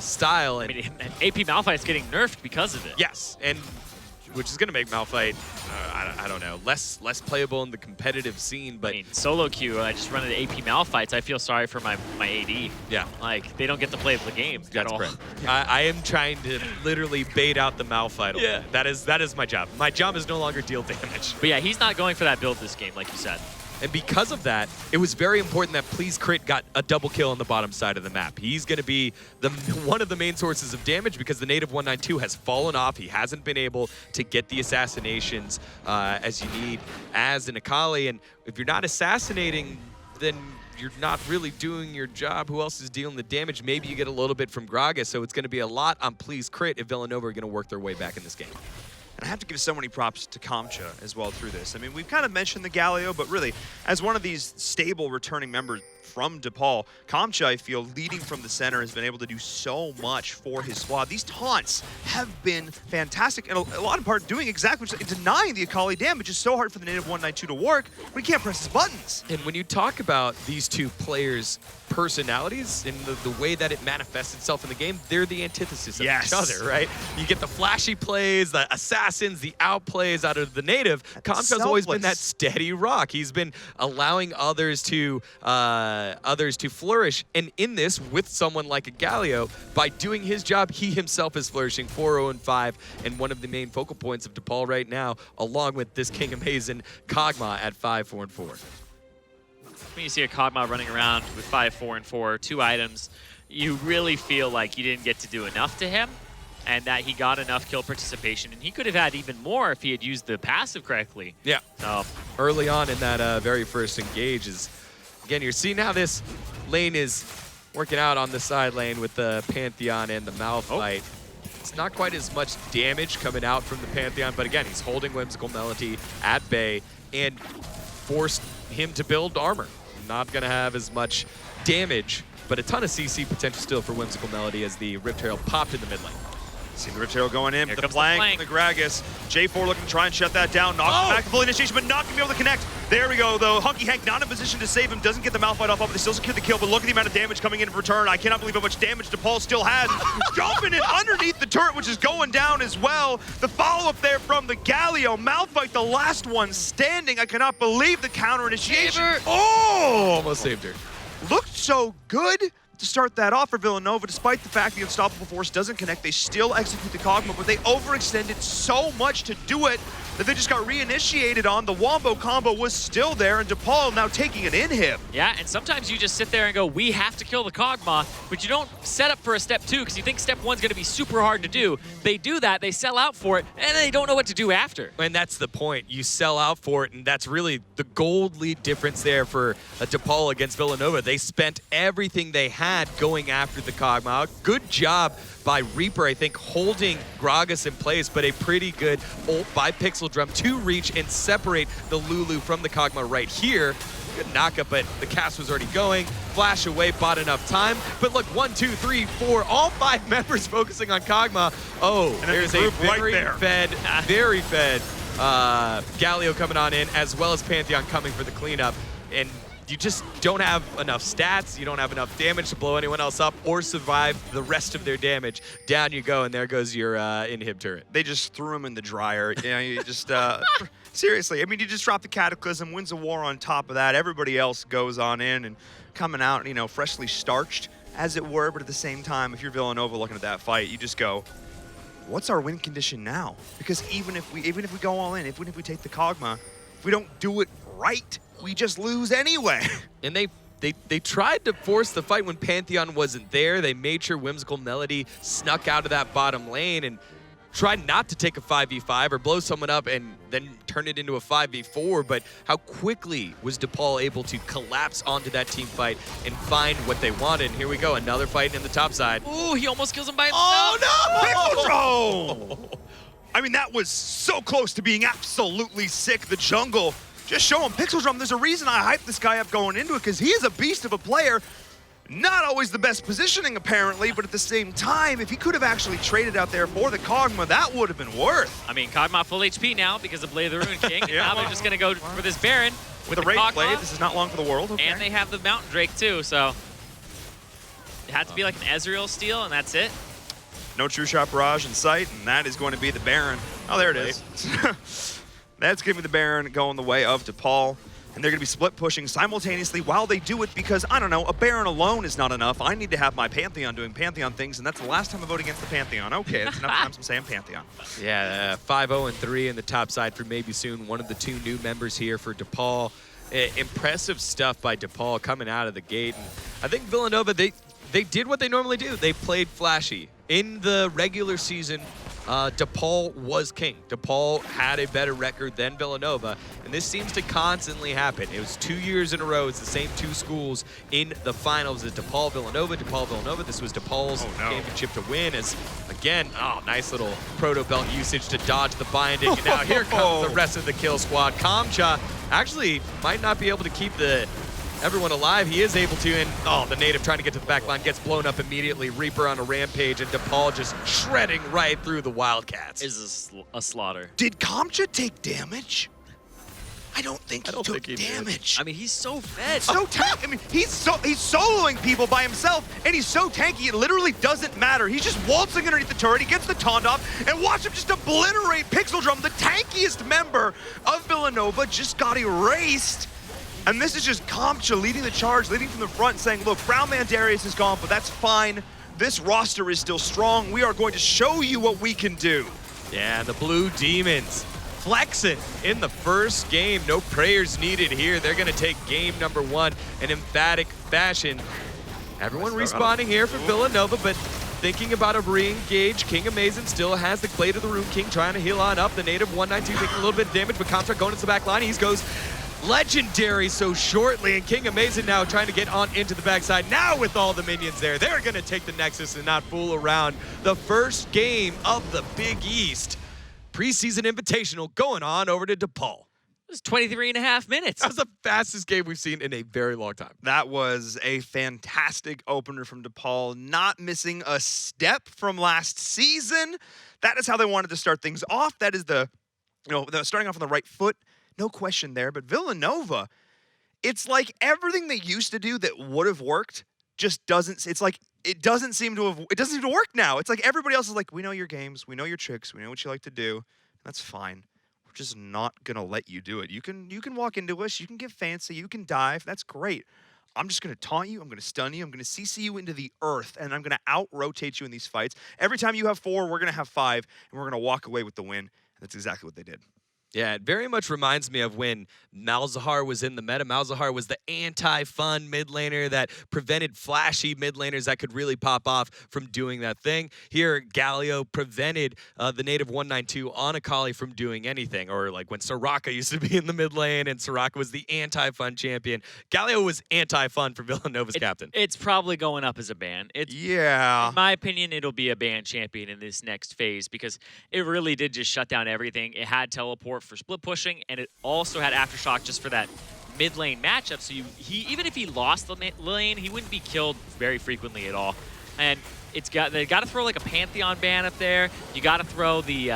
style. And I mean, AP Malphite's getting nerfed because of it. Yes, and which is going to make Malphite, I don't know, less playable in the competitive scene. But I mean, solo queue, I just run into AP Malphites. I feel sorry for my AD. Yeah. Like, they don't get to play the game at all. I am trying to literally bait out the Malphite. Yeah. That is my job. My job is no longer deal damage. But yeah, he's not going for that build this game, like you said. And because of that, it was very important that Please Crit got a double kill on the bottom side of the map. He's going to be one of the main sources of damage because the native 192 has fallen off. He hasn't been able to get the assassinations as you need as an Akali. And if you're not assassinating, then you're not really doing your job. Who else is dealing the damage? Maybe you get a little bit from Gragas. So it's going to be a lot on Please Crit if Villanova are going to work their way back in this game. And I have to give so many props to Comcha as well through this. I mean, we've kind of mentioned the Galio, but really, as one of these stable returning members from DePaul. Kamcha, I feel, leading from the center, has been able to do so much for his squad. These taunts have been fantastic, and a lot of part doing exactly what denying the Akali damage is so hard for the native 192 to work, but he can't press his buttons. And when you talk about these two players' personalities and the way that it manifests itself in the game, they're the antithesis of each other, right? You get the flashy plays, the assassins, the outplays out of the native. Kamcha's always been that steady rock. He's been allowing others to flourish. And in this, with someone like a Galio, by doing his job, he himself is flourishing 4-0-5, and one of the main focal points of DePaul right now, along with this King Amazing Kog'Maw at 5-4-4. When you see a Kog'Maw running around with 5-4-4, 2 items, you really feel like you didn't get to do enough to him, and that he got enough kill participation, and he could have had even more if he had used the passive correctly. Yeah. So early on in that very first engage is, again, you're seeing how this lane is working out on the side lane with the Pantheon and the Malphite. It's not quite as much damage coming out from the Pantheon, but again, he's holding Whimsical Melody at bay and forced him to build armor. Not going to have as much damage, but a ton of CC potential still for Whimsical Melody as the Rift Herald popped in the mid lane. See the Rift Herald going in, Here the comes flank, the Gragas. J4 looking to try and shut that down, knocks him back to full initiation, but not going to be able to connect. There we go, though. Hunky Hank not in position to save him, doesn't get the Malphite off, but they still secure the kill, but look at the amount of damage coming in return. I cannot believe how much damage DePaul still has. Jumping in underneath the turret, which is going down as well. The follow-up there from the Galio. Malphite, the last one standing. I cannot believe the counter initiation. Oh! Almost saved her. Looked so good to start that off for Villanova. Despite the fact the Unstoppable Force doesn't connect, they still execute the Kog'Maw, but they overextended so much to do it that they just got reinitiated on. The Wombo combo was still there, and DePaul now taking it in him. yeah, and sometimes you just sit there and go, we have to kill the Kog'Maw, but you don't set up for a step 2 because you think step 1's going to be super hard to do. They do that, they sell out for it, and they don't know what to do after. And that's the point. You sell out for it, and that's really the gold lead difference there for DePaul against Villanova. They spent everything they had going after the Kog'Maw. Good job by Reaper, I think, holding Gragas in place, but a pretty good ult by Pixel Drum to reach and separate the Lulu from the Kog'Maw right here. Good knockup, but the cast was already going. Flash away, bought enough time. But look, 1, 2, 3, 4, all 5 members focusing on Kog'Maw. Oh, and there's the a very fed Galio coming on in, as well as Pantheon coming for the cleanup. And you just don't have enough stats, you don't have enough damage to blow anyone else up or survive the rest of their damage. Down you go, and there goes your inhib turret. They just threw him in the dryer. You know, you just, seriously, I mean, you just drop the Cataclysm, wins a war on top of that. Everybody else goes on in and coming out, you know, freshly starched, as it were. But at the same time, if you're Villanova looking at that fight, you just go, what's our win condition now? Because even if we go all in, even if we take the Kog'Maw, if we don't do it right, we just lose anyway. And they tried to force the fight when Pantheon wasn't there. They made sure Whimsical Melody snuck out of that bottom lane and tried not to take a 5v5 or blow someone up and then turn it into a 5v4, but how quickly was DePaul able to collapse onto that team fight and find what they wanted? And here we go, another fight in the top side. Ooh, he almost kills him by himself. Oh, no! I mean, that was so close to being absolutely sick. The jungle, just show him Pixel Drum. There's a reason I hyped this guy up going into it, because he is a beast of a player. Not always the best positioning, apparently, but at the same time, if he could have actually traded out there for the Kog'Maw, that would have been worth. I mean, Kog'Maw full HP now because of Blade of the Ruined King. And now they're just going to go for this Baron with the the Wraith Kog'Maw. Blade, this is not long for the world. Okay. And they have the Mountain Drake too, so it had to be like an Ezreal steal, and that's it. No True Shot Barrage in sight, and that is going to be the Baron. Oh, there it is. That's going to be the Baron going the way of DePaul. And they're going to be split pushing simultaneously while they do it, because, I don't know, a Baron alone is not enough. I need to have my Pantheon doing Pantheon things, and that's the last time I vote against the Pantheon. Okay, that's enough times I'm saying Pantheon. Yeah, 5-0-3 in the top side for Maybe Soon, one of the 2 new members here for DePaul. Impressive stuff by DePaul coming out of the gate. And I think Villanova, they did what they normally do. They played flashy. In the regular season, DePaul was king. DePaul had a better record than Villanova, and this seems to constantly happen. It was 2 years in a row. It's the same 2 schools in the finals as DePaul, Villanova, DePaul, Villanova. This was DePaul's championship to win as, again, nice little proto belt usage to dodge the binding. And now here comes the rest of the kill squad. Kamcha actually might not be able to keep the everyone alive. He is able to, and the native trying to get to the back line gets blown up immediately. Reaper on a rampage, and DePaul just shredding right through the Wildcats. Is a slaughter. Did Kamcha take damage? I don't think he took damage. I mean, he's so fed. So tanky. I mean, he's soloing people by himself, and he's so tanky, it literally doesn't matter. He's just waltzing underneath the turret. He gets the taunt off, and watch him just obliterate Pixel Drum, the tankiest member of Villanova, just got erased. And this is just Kamcha leading the charge, leading from the front, saying, look, Brown Man Darius is gone, but that's fine. This roster is still strong. We are going to show you what we can do. Yeah, the Blue Demons flexing in the first game. No prayers needed here. They're going to take game number 1 in emphatic fashion. Everyone respawning here for Villanova, but thinking about a re-engage. King Amazing still has the Clay to the Room King trying to heal on up. The native 192 taking a little bit of damage, but Contra going into the back line. He goes legendary so shortly, and King Amazing now trying to get on into the backside. Now with all the minions there, they're going to take the Nexus and not fool around. The first game of the Big East preseason invitational going on over to DePaul. It was 23.5 minutes. That was the fastest game we've seen in a very long time. That was a fantastic opener from DePaul, not missing a step from last season. That is how they wanted to start things off. That is the starting off on the right foot. No question there. But Villanova, it's like everything they used to do that would have worked just doesn't. It's like it doesn't seem to work now. It's like everybody else is like, we know your games, we know your tricks, we know what you like to do. That's fine. We're just not gonna let you do it. You can walk into us, you can get fancy, you can dive. That's great. I'm just gonna taunt you, I'm gonna stun you, I'm gonna CC you into the earth, and I'm gonna out-rotate you in these fights. Every time you have 4, we're gonna have 5, and we're gonna walk away with the win. And that's exactly what they did. Yeah, it very much reminds me of when Malzahar was in the meta. Malzahar was the anti-fun mid laner that prevented flashy mid laners that could really pop off from doing that thing. Here, Galio prevented the native 192 on Akali from doing anything. Or like when Soraka used to be in the mid lane and Soraka was the anti-fun champion. Galio was anti-fun for Villanova's captain. It's probably going up as a ban. Yeah. In my opinion, it'll be a ban champion in this next phase because it really did just shut down everything. It had teleport for split pushing, and it also had Aftershock just for that mid lane matchup. So even if he lost the mid lane, he wouldn't be killed very frequently at all. And they got to throw like a Pantheon ban up there. You got to throw the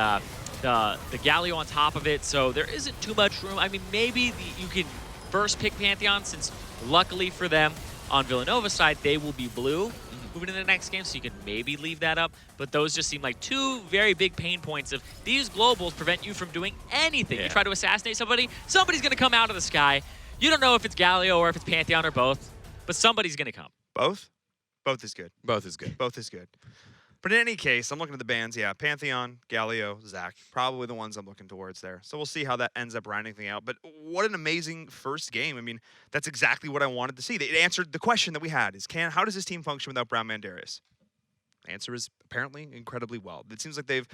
Galio on top of it. So there isn't too much room. I mean, maybe you can first pick Pantheon, since luckily for them on Villanova's side they will be blue moving into the next game, so you can maybe leave that up. But those just seem like 2 very big pain points of these globals prevent you from doing anything. Yeah. You try to assassinate somebody, somebody's going to come out of the sky. You don't know if it's Galio or if it's Pantheon or both, but somebody's going to come. Both? Both is good. Both is good. Both is good. But in any case, I'm looking at the bans. Yeah, Pantheon, Galio, Zach, probably the ones I'm looking towards there. So we'll see how that ends up rounding things out. But what an amazing first game. I mean, that's exactly what I wanted to see. It answered the question that we had: is how does this team function without Brown Man Darius? Answer is apparently incredibly well. It seems like they've,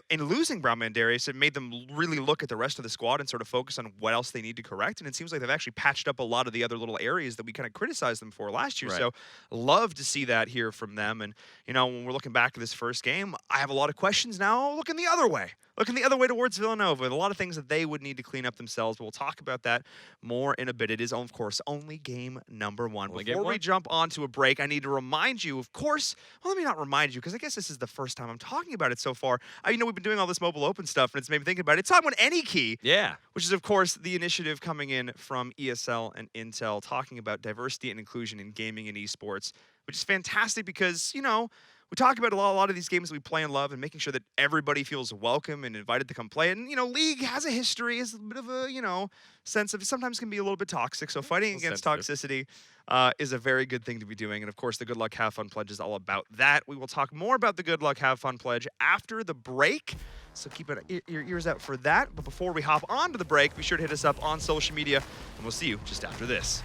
in losing Brown Man Darius, it made them really look at the rest of the squad and sort of focus on what else they need to correct. And it seems like they've actually patched up a lot of the other little areas that we kind of criticized them for last year. Right. So love to see that here from them. And, when we're looking back at this first game, I have a lot of questions now looking the other way. Looking the other way towards Villanova. And a lot of things that they would need to clean up themselves. But we'll talk about that more in a bit. It is, of course, only game number 1. Before we jump onto a break, I need to remind you, of course, well, let me not remind you, because I guess this is the first time I'm talking about it so far. We've been doing all this mobile open stuff, and it's made me think about it. It's talking about Any Key. Yeah. Which is, of course, the initiative coming in from ESL and Intel, talking about diversity and inclusion in gaming and esports, which is fantastic because, we talk about a lot of these games that we play and love, and making sure that everybody feels welcome and invited to come play. And, League has a history, is a bit of a, sense of sometimes can be a little bit toxic. So fighting against toxicity is a very good thing to be doing. And, of course, the Good Luck Have Fun Pledge is all about that. We will talk more about the Good Luck Have Fun Pledge after the break. So keep your ears out for that. But before we hop on to the break, be sure to hit us up on social media, and we'll see you just after this.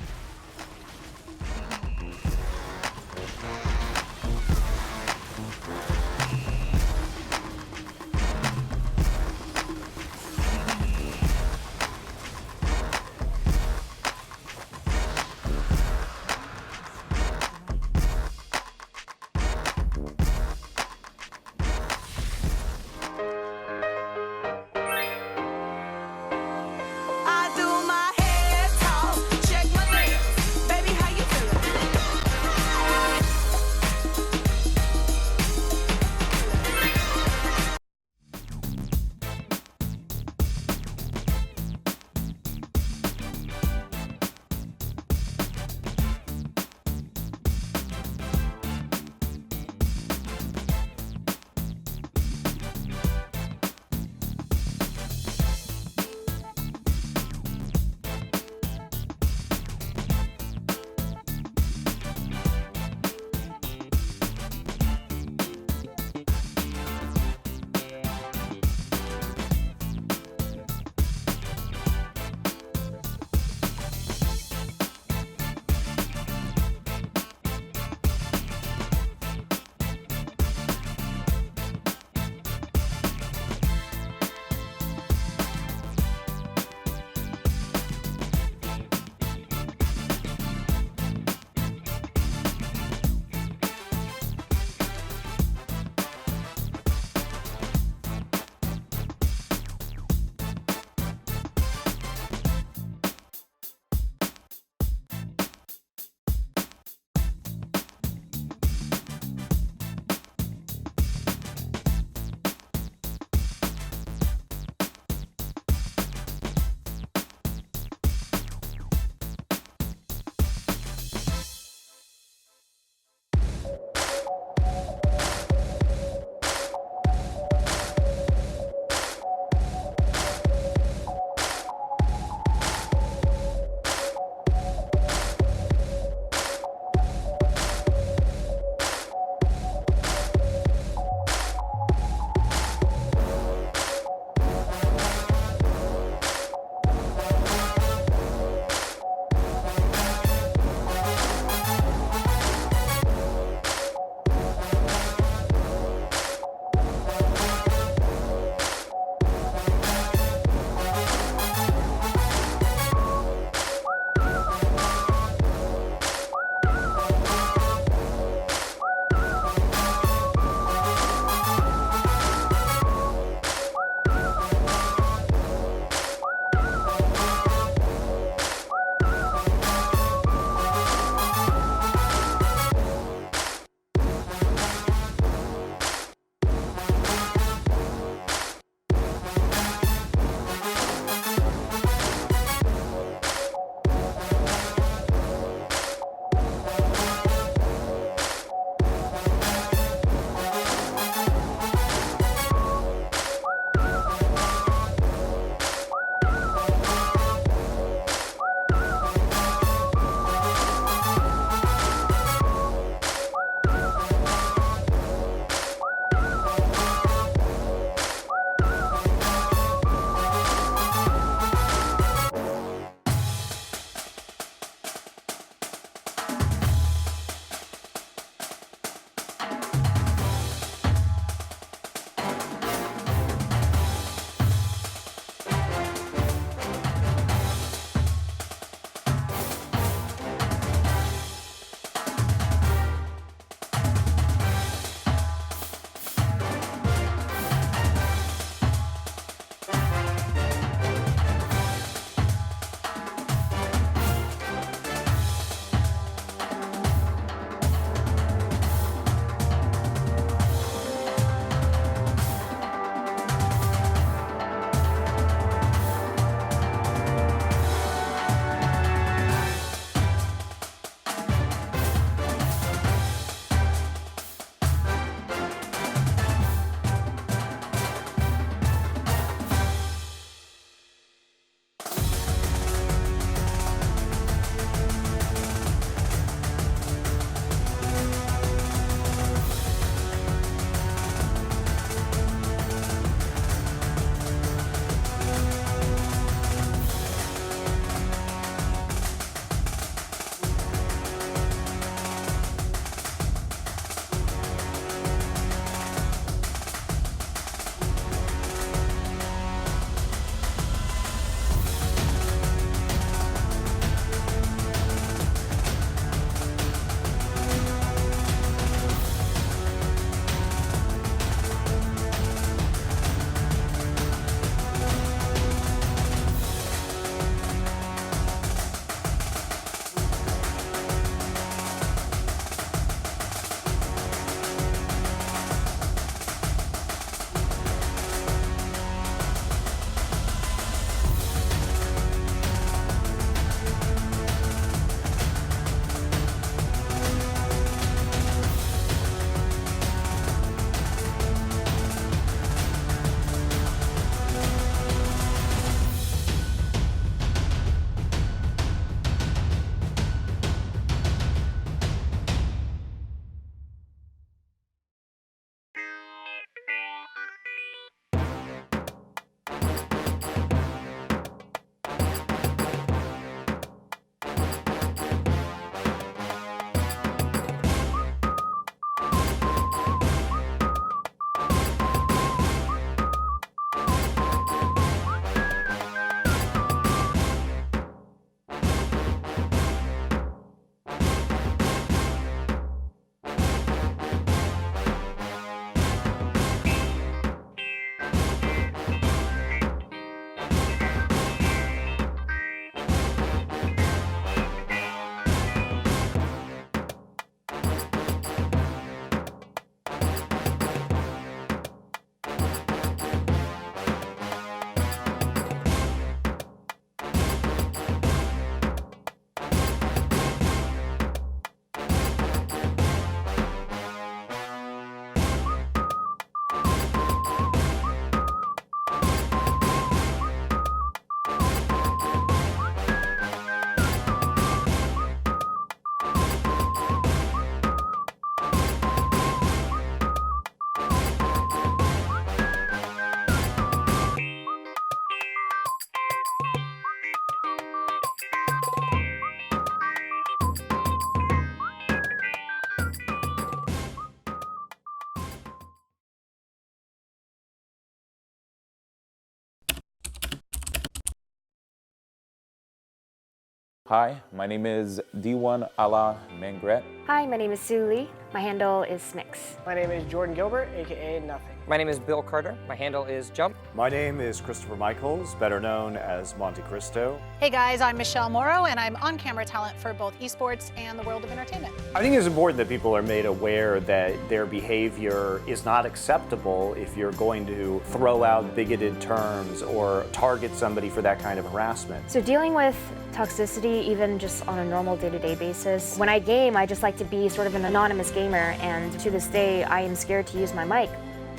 Hi, my name is D1 Ala Mengret. Hi, my name is Sue Lee. My handle is Smix. My name is Jordan Gilbert, aka Nothing. My name is Bill Carter. My handle is Jump. My name is Christopher Michaels, better known as Monte Cristo. Hey guys, I'm Michelle Morrow, and I'm on-camera talent for both esports and the world of entertainment. I think it's important that people are made aware that their behavior is not acceptable if you're going to throw out bigoted terms or target somebody for that kind of harassment. So dealing with toxicity, even just on a normal day-to-day basis, when I game, I just like to be sort of an anonymous gamer, and to this day, I am scared to use my mic.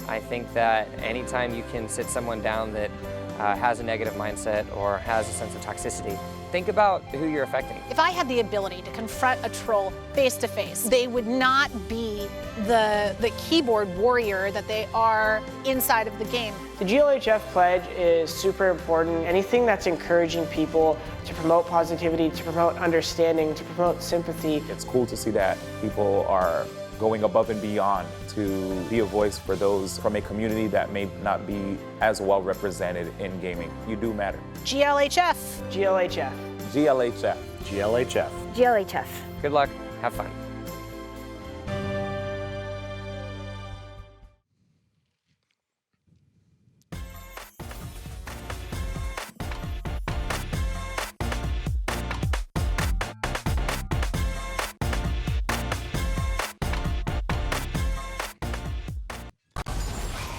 I think that anytime you can sit someone down that has a negative mindset or has a sense of toxicity, think about who you're affecting. If I had the ability to confront a troll face-to-face, they would not be the keyboard warrior that they are inside of the game. The GLHF pledge is super important. Anything that's encouraging people to promote positivity, to promote understanding, to promote sympathy. It's cool to see that people are going above and beyond to be a voice for those from a community that may not be as well represented in gaming. You do matter. GLHF. GLHF. GLHF. GLHF. GLHF. Good luck. Have fun.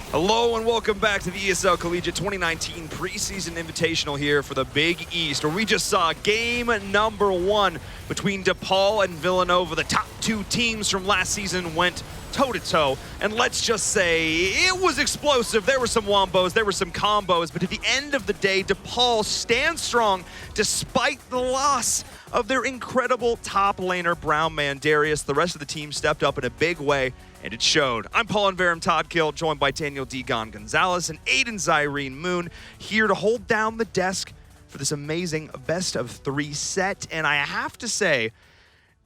Hello and welcome back to the ESL Collegiate 2019 Preseason Invitational here for the Big East, where we just saw game number 1 between DePaul and Villanova. The top 2 teams from last season went toe-to-toe, and let's just say it was explosive. There were some wombos, there were some combos, but at the end of the day, DePaul stands strong despite the loss of their incredible top laner, Brown Man Darius. The rest of the team stepped up in a big way, and it showed. I'm Paul Verum Todd Kill, joined by Daniel Degon Gonzalez and Aiden Zyrene Moon, here to hold down the desk for this amazing best-of-3 set. And I have to say,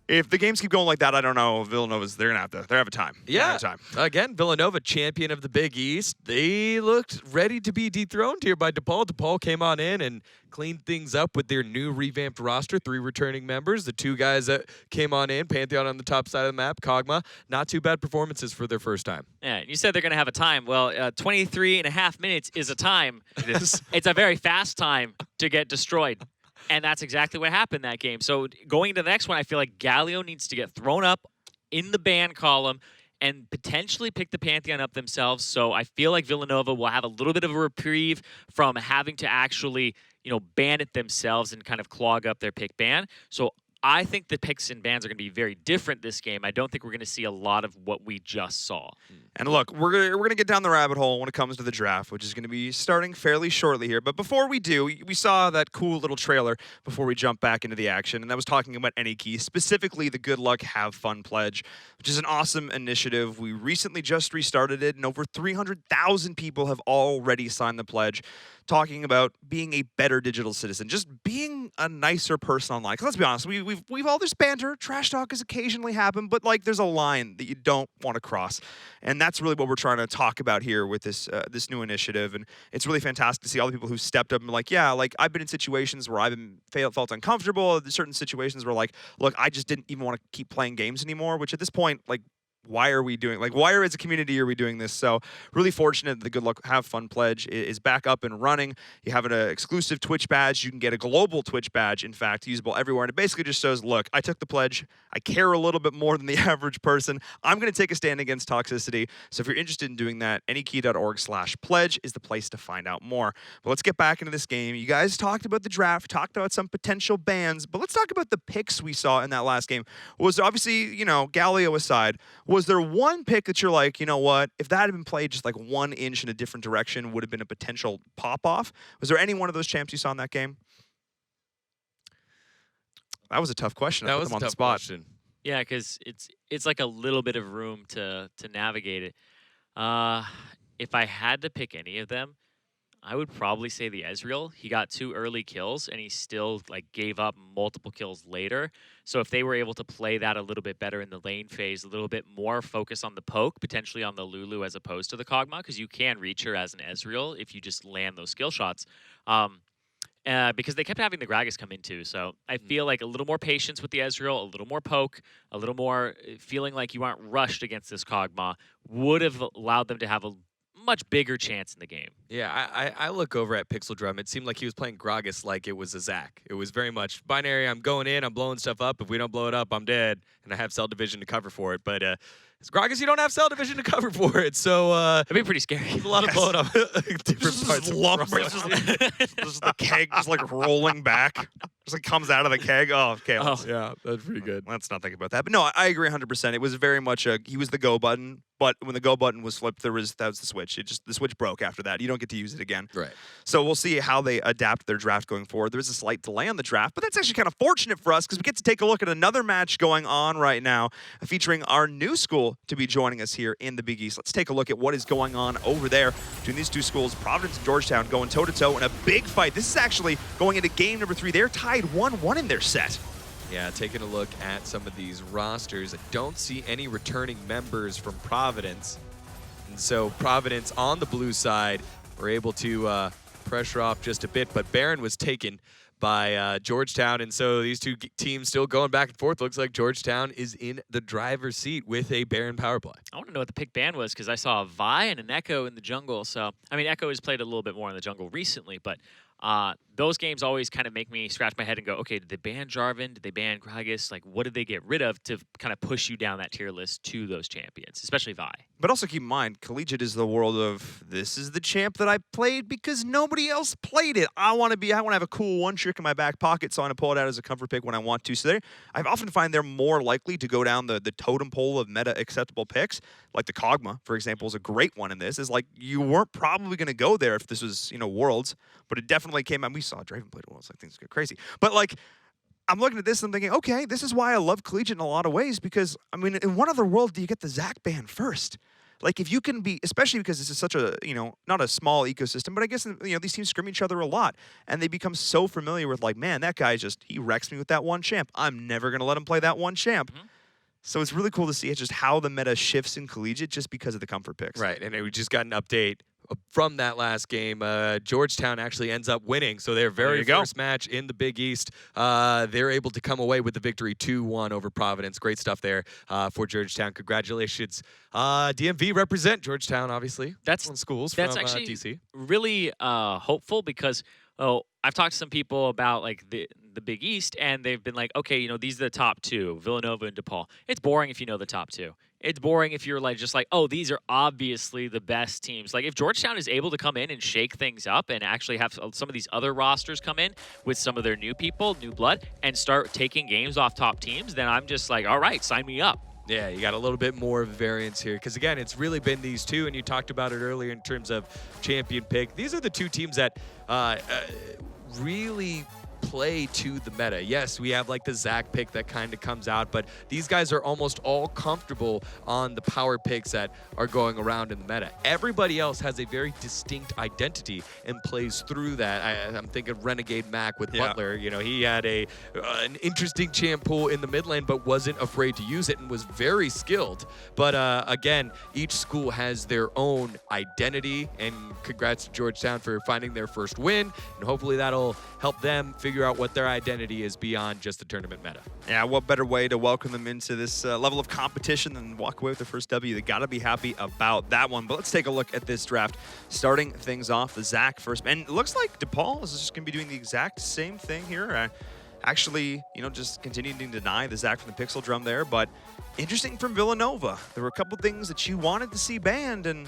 if the games keep going like that, I don't know. Villanova's, they're gonna have a time. Yeah. Time. Again, Villanova, champion of the Big East. They looked ready to be dethroned here by DePaul. DePaul came on in and cleaned things up with their new revamped roster. 3 returning members. The 2 guys that came on in, Pantheon on the top side of the map, Kog'Maw. Not too bad performances for their first time. Yeah, you said they're going to have a time. Well, 23 and a half minutes is a time. It is. It's a very fast time to get destroyed. And that's exactly what happened that game. So going into the next one, I feel like Galio needs to get thrown up in the ban column and potentially pick the Pantheon up themselves. So I feel like Villanova will have a little bit of a reprieve from having to actually, ban it themselves and kind of clog up their pick ban. So I think the picks and bans are going to be very different this game. I don't think we're going to see a lot of what we just saw. And look, we're gonna get down the rabbit hole when it comes to the draft, which is going to be starting fairly shortly here. But before we do, we saw that cool little trailer before we jump back into the action, and that was talking about any key, specifically the Good Luck Have Fun pledge, which is an awesome initiative. We recently just restarted it, and over 300,000 people have already signed the pledge, talking about being a better digital citizen, just being a nicer person online. 'Cause let's be honest, we've all this banter, trash talk has occasionally happened, but like there's a line that you don't want to cross, and that's really what we're trying to talk about here with this this new initiative. And it's really fantastic to see all the people who stepped up and like, yeah, like I've been in situations where I've been felt uncomfortable. There's certain situations where like, look, I just didn't even want to keep playing games anymore. Which at this point, like, why are we doing, like, why as a community are we doing this? So really fortunate that the Good Luck Have Fun pledge is back up and running. You have an exclusive Twitch badge. You can get a global Twitch badge, in fact, usable everywhere. And it basically just shows, look, I took the pledge. I care a little bit more than the average person. I'm going to take a stand against toxicity. So if you're interested in doing that, anykey.org/pledge is the place to find out more. But let's get back into this game. You guys talked about the draft, talked about some potential bans, but let's talk about the picks we saw in that last game. Was obviously, Galio aside, was there one pick that you're like, you know what, if that had been played just like 1 inch in a different direction, would have been a potential pop-off? Was there any one of those champs you saw in that game? That was a tough question. That I put was them a on the tough spot. question. Yeah, because it's like a little bit of room to navigate it. If I had to pick any of them, I would probably say the Ezreal. He got 2 early kills, and he still gave up multiple kills later. So if they were able to play that a little bit better in the lane phase, a little bit more focus on the poke, potentially on the Lulu as opposed to the Kog'Maw, because you can reach her as an Ezreal if you just land those skill shots. because they kept having the Gragas come in too. So I feel like a little more patience with the Ezreal, a little more poke, a little more feeling like you aren't rushed against this Kog'Maw would have allowed them to have a much bigger chance in the game. Yeah, I look over at Pixel Drum. It seemed like he was playing Gragas like it was a Zac. It was very much binary. I'm going in, I'm blowing stuff up. If we don't blow it up, I'm dead. And I have Cell Division to cover for it. But it's Gragas, you don't have Cell Division to cover for it. So it'd be pretty scary. There's a lot of blowing up different parts of just the keg just like rolling back. Just like comes out of the keg. Oh, okay. Yeah, that's pretty good. Let's not think about that. But no, I agree 100%. It was very much he was the go button, but when the go button was flipped, that was the switch. The switch broke after that. You don't get to use it again. Right. So we'll see how they adapt their draft going forward. There's a slight delay on the draft, but that's actually kind of fortunate for us because we get to take a look at another match going on right now featuring our new school to be joining us here in the Big East. Let's take a look at what is going on over there between these two schools, Providence and Georgetown, going toe-to-toe in a big fight. This is actually going into game number 3. They're tied 1-1 in their set. Yeah, taking a look at some of these rosters, I don't see any returning members from Providence. And so Providence on the blue side were able to pressure off just a bit, but Baron was taken by Georgetown, and so these two teams still going back and forth. Looks like Georgetown is in the driver's seat with a Baron power play. I want to know what the pick ban was because I saw a Vi and an Echo in the jungle. So, I mean, Echo has played a little bit more in the jungle recently, but those games always kind of make me scratch my head and go, okay, did they ban Jarvan? Did they ban Gragas? Like, what did they get rid of to kind of push you down that tier list to those champions, especially Vi? But also keep in mind, Collegiate is the world of, this is the champ that I played because nobody else played it. I want to have a cool one trick in my back pocket, so I'm going to pull it out as a comfort pick when I want to. So I often find they're more likely to go down the totem pole of meta acceptable picks. Like the Kog'Maw, for example, is a great one in this. Is like, you weren't probably going to go there if this was, Worlds, but it definitely came out. We saw Draven played Worlds, like things get crazy. But like, I'm looking at this and I'm thinking, okay, this is why I love Collegiate in a lot of ways, because, I mean, in what other world do you get the Zac ban first? Like, if you can be, especially because this is such a, not a small ecosystem, but I guess, these teams scrim each other a lot, and they become so familiar with, like, man, that guy he wrecks me with that one champ. I'm never going to let him play that one champ. Mm-hmm. So it's really cool to see just how the meta shifts in Collegiate just because of the comfort picks. Right, and we just got an update from that last game. Georgetown actually ends up winning, so their very first match in the Big East, they're able to come away with the victory 2-1 over Providence. Great stuff there for Georgetown. Congratulations. DMV represent Georgetown, obviously. That's on schools that's from actually DC. Really hopeful because I've talked to some people about like the Big East, and they've been like, okay, these are the top 2, Villanova and DePaul. It's boring if you know the top 2. It's boring if you're like just like, oh, these are obviously the best teams. Like if Georgetown is able to come in and shake things up and actually have some of these other rosters come in with some of their new people, new blood, and start taking games off top teams, then I'm just like, all right, sign me up. Yeah, you got a little bit more variance here because, again, it's really been these two, and you talked about it earlier in terms of champion pick. These are the two teams that really play to the meta. Yes, we have like the Zac pick that kind of comes out, but these guys are almost all comfortable on the power picks that are going around in the meta. Everybody else has a very distinct identity and plays through that. I'm thinking Renegade Mac with Butler. He had an interesting champ pool in the mid lane, but wasn't afraid to use it and was very skilled. But again, each school has their own identity, and congrats to Georgetown for finding their first win, and hopefully that'll help them figure out what their identity is beyond just the tournament meta. Yeah, what better way to welcome them into this level of competition than walk away with the first W? They got to be happy about that one. But let's take a look at this draft. Starting things off, the Zac first. And it looks like DePaul is just going to be doing the exact same thing here. Actually, just continuing to deny the Zac from the Pixel Drum there. But interesting from Villanova. There were a couple things that you wanted to see banned, and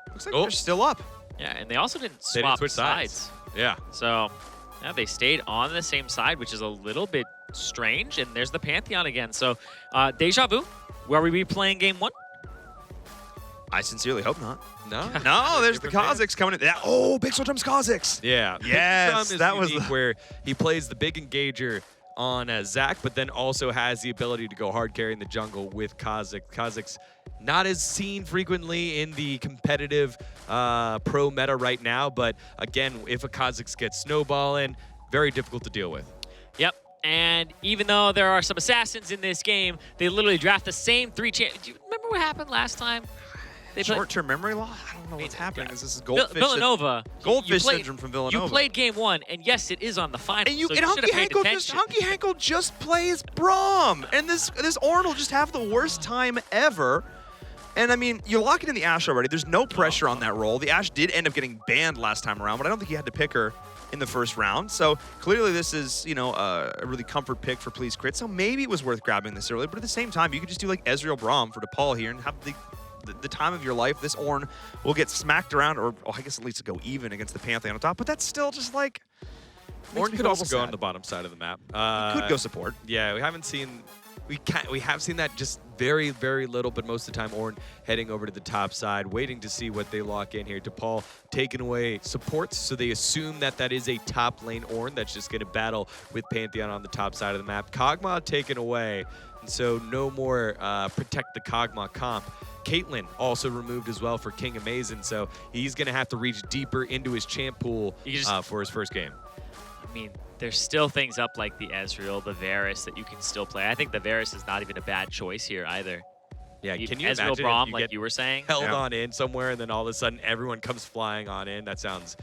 looks like they're still up. Yeah, and they also didn't swap switch sides. Yeah. So yeah, they stayed on the same side, which is a little bit strange. And there's the Pantheon again. So Deja Vu, where we be playing game 1? I sincerely hope not. No. No, there's the Kha'Zix coming in. Oh, Pixel Drum's Kha'Zix. Yeah. Yes, that was where he plays the big engager on Zac, but then also has the ability to go hard carry in the jungle with Kha'Zix. Kha'Zix not as seen frequently in the competitive pro meta right now, but again, if a Kha'Zix gets snowballing, very difficult to deal with. Yep. And even though there are some assassins in this game, they literally draft the same 3 champions. Do you remember what happened last time? They Short-term memory loss? I don't know what's happening. This is goldfish. Villanova. Goldfish syndrome from Villanova. You played game 1, and yes, it is on the final. And, so you should have paid attention. Hunky Hankel just plays Braum. And this Ornn will just have the worst time ever. And I mean, you're locking in the Ashe already. There's no pressure on that role. The Ashe did end up getting banned last time around, but I don't think he had to pick her in the first round. So clearly this is, you know, a really comfort pick for Please Crit. So maybe it was worth grabbing this early, but at the same time, you could just do like Ezreal Braum for DePaul here and have the time of your life. This Ornn will get smacked around, or I guess at least go even against the Pantheon on top, but that's still just like... Ornn could also go on the bottom side of the map. Could go support. Yeah, we haven't seen... We have seen that just very, very little, but most of the time Ornn heading over to the top side, waiting to see what they lock in here. DePaul taking away supports, so they assume that that is a top lane Ornn that's just going to battle with Pantheon on the top side of the map. Kog'Maw taken away, and so no more protect the Kog'Maw comp. Caitlyn also removed as well for King Amazing, so he's going to have to reach deeper into his champ pool for his first game. I mean, there's still things up like the Ezreal, the Varus that you can still play. I think the Varus is not even a bad choice here either. Yeah, can you Ezreal imagine Braum, if you like get you were saying? held on in somewhere and then all of a sudden everyone comes flying on in? That sounds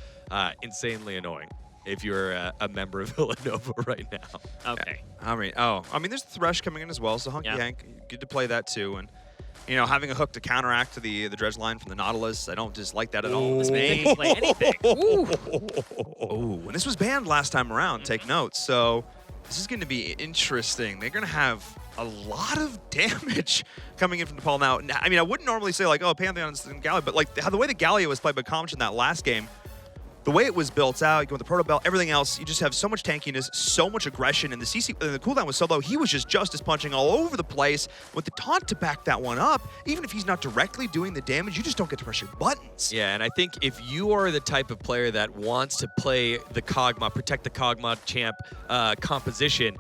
insanely annoying if you're a member of Villanova right now. Okay. Yeah. I mean, there's the Thresh coming in as well, so Hunky Hank, good to play that too. And you know, having a hook to counteract to the dredge line from the Nautilus, I don't dislike that at all. This They can play anything. Ooh, and this was banned last time around, take note. So this is going to be interesting. They're going to have a lot of damage coming in from DePaul now. I mean, I wouldn't normally say like, oh, Pantheon's and Gallia, but like the way the Gallia was played by Comch in that last game, the way it was built out, you go with the Proto Belt, everything else, you just have so much tankiness, so much aggression, and the CC, the cooldown was so low, he was just Justice punching all over the place with the taunt to back that one up. Even if he's not directly doing the damage, you just don't get to press your buttons. Yeah, and I think if you are the type of player that wants to play the Kog'Maw, protect the Kog'Maw champ composition,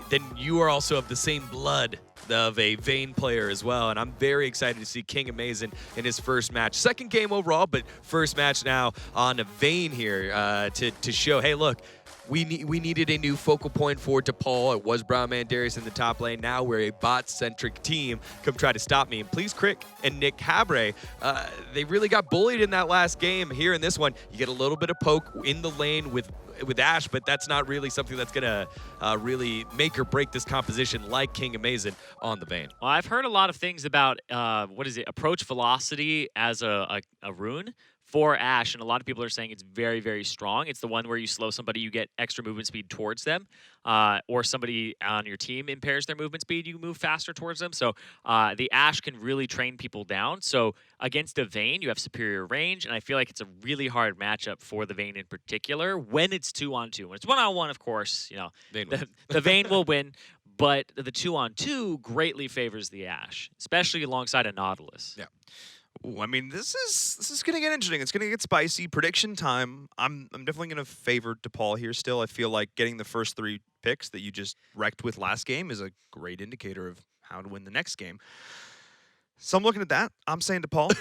then you are also of the same blood of a Vayne player as well, and I'm very excited to see King Amazing in his first match. Second game overall, but first match now on Vayne here to show, hey, look, we needed a new focal point for DePaul. It was Brown Man Darius in the top lane. Now we're a bot-centric team. Come try to stop me. And Please Crick and Nick Habre, they really got bullied in that last game. Here in this one, you get a little bit of poke in the lane with Ashe, but that's not really something that's going to really make or break this composition like King Amazing on the Vayne. Well, I've heard a lot of things about, approach velocity as a rune for Ashe, and a lot of people are saying it's very, very strong. It's the one where you slow somebody, you get extra movement speed towards them, or somebody on your team impairs their movement speed, you move faster towards them. So the Ashe can really train people down. So against a Vayne, you have superior range, and I feel like it's a really hard matchup for the Vayne in particular when it's 2-on-2. When it's 1-on-1, of course, you know, the Vayne will win. But the 2-on-2 greatly favors the Ashe, especially alongside a Nautilus. Yeah. Ooh, I mean, this is going to get interesting. It's going to get spicy. Prediction time. I'm definitely going to favor DePaul here still. I feel like getting the first 3 picks that you just wrecked with last game is a great indicator of how to win the next game. So I'm looking at that. I'm saying DePaul.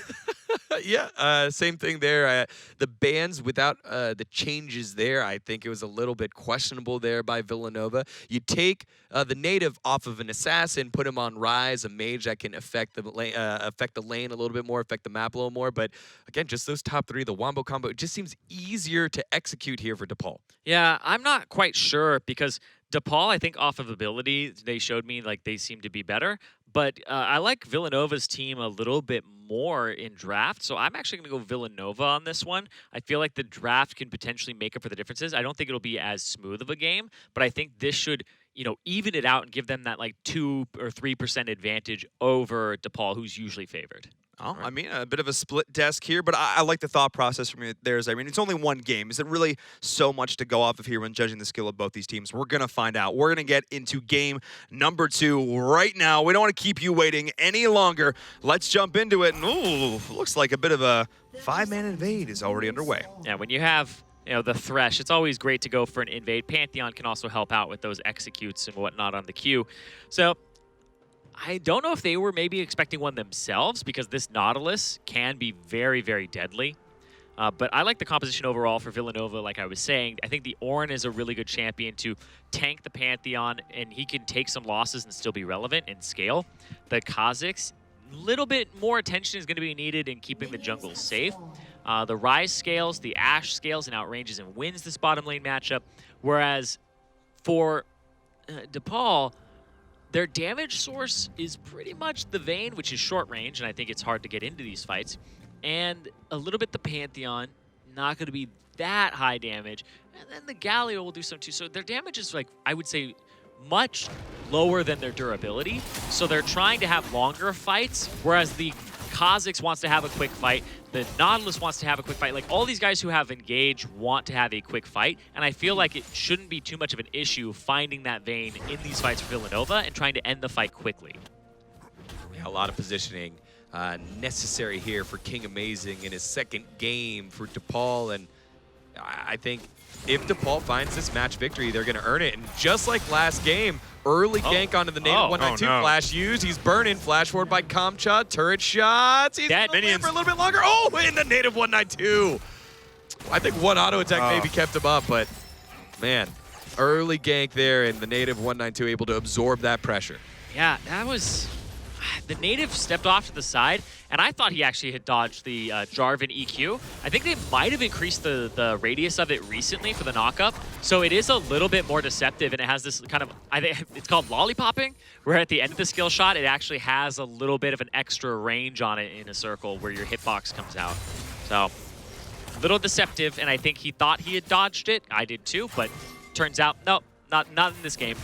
Yeah, same thing there. The bans without the changes there, I think it was a little bit questionable there by Villanova. You take the native off of an assassin, put him on Rise, a mage that can affect the lane a little bit more, affect the map a little more. But again, just those top 3, the wombo combo, it just seems easier to execute here for DePaul. Yeah, I'm not quite sure because DePaul, I think off of ability, they showed me like they seem to be better. But I like Villanova's team a little bit more in draft, so I'm actually going to go Villanova on this one. I feel like the draft can potentially make up for the differences. I don't think it'll be as smooth of a game, but I think this should, you know, even it out and give them that like 2 or 3% advantage over DePaul, who's usually favored. Oh, I mean, a bit of a split desk here, but I like the thought process from theirs. I mean, it's only one game. Is it really so much to go off of here when judging the skill of both these teams? We're going to find out. We're going to get into game number 2 right now. We don't want to keep you waiting any longer. Let's jump into it. And, ooh, looks like a bit of a 5-man invade is already underway. Yeah, when you have, you know, the Thresh, it's always great to go for an invade. Pantheon can also help out with those executes and whatnot on the queue. So I don't know if they were maybe expecting one themselves because this Nautilus can be very, very deadly. But I like the composition overall for Villanova, like I was saying. I think the Ornn is a really good champion to tank the Pantheon, and he can take some losses and still be relevant and scale. The Kazakhs, little bit more attention is going to be needed in keeping the jungle safe. The Ryze scales, the Ashe scales, and outranges and wins this bottom lane matchup. Whereas for DePaul, their damage source is pretty much the Vayne, which is short range, and I think it's hard to get into these fights. And a little bit the Pantheon, not going to be that high damage. And then the Galio will do some too. So their damage is, like, I would say, much lower than their durability. So they're trying to have longer fights, whereas the Kha'Zix wants to have a quick fight. The Nautilus wants to have a quick fight. Like, all these guys who have Engage want to have a quick fight, and I feel like it shouldn't be too much of an issue finding that Vayne in these fights for Villanova and trying to end the fight quickly. Yeah, a lot of positioning necessary here for King Amazing in his second game for DePaul, and I think if DePaul finds this match victory, they're going to earn it. And just like last game, early gank onto the native 192 flash used. He's burning. Flash forward by Kamcha. Turret shots. He's going to live for a little bit longer. Oh, in the native 192. I think one auto attack maybe kept him up, but man, early gank there, and the native 192 able to absorb that pressure. Yeah, that was... The native stepped off to the side, and I thought he actually had dodged the Jarvan EQ. I think they might have increased the radius of it recently for the knockup, so it is a little bit more deceptive, and it has this kind of, I think it's called lollipopping, where at the end of the skill shot, it actually has a little bit of an extra range on it in a circle where your hitbox comes out. So, a little deceptive, and I think he thought he had dodged it. I did too, but turns out, no, not in this game.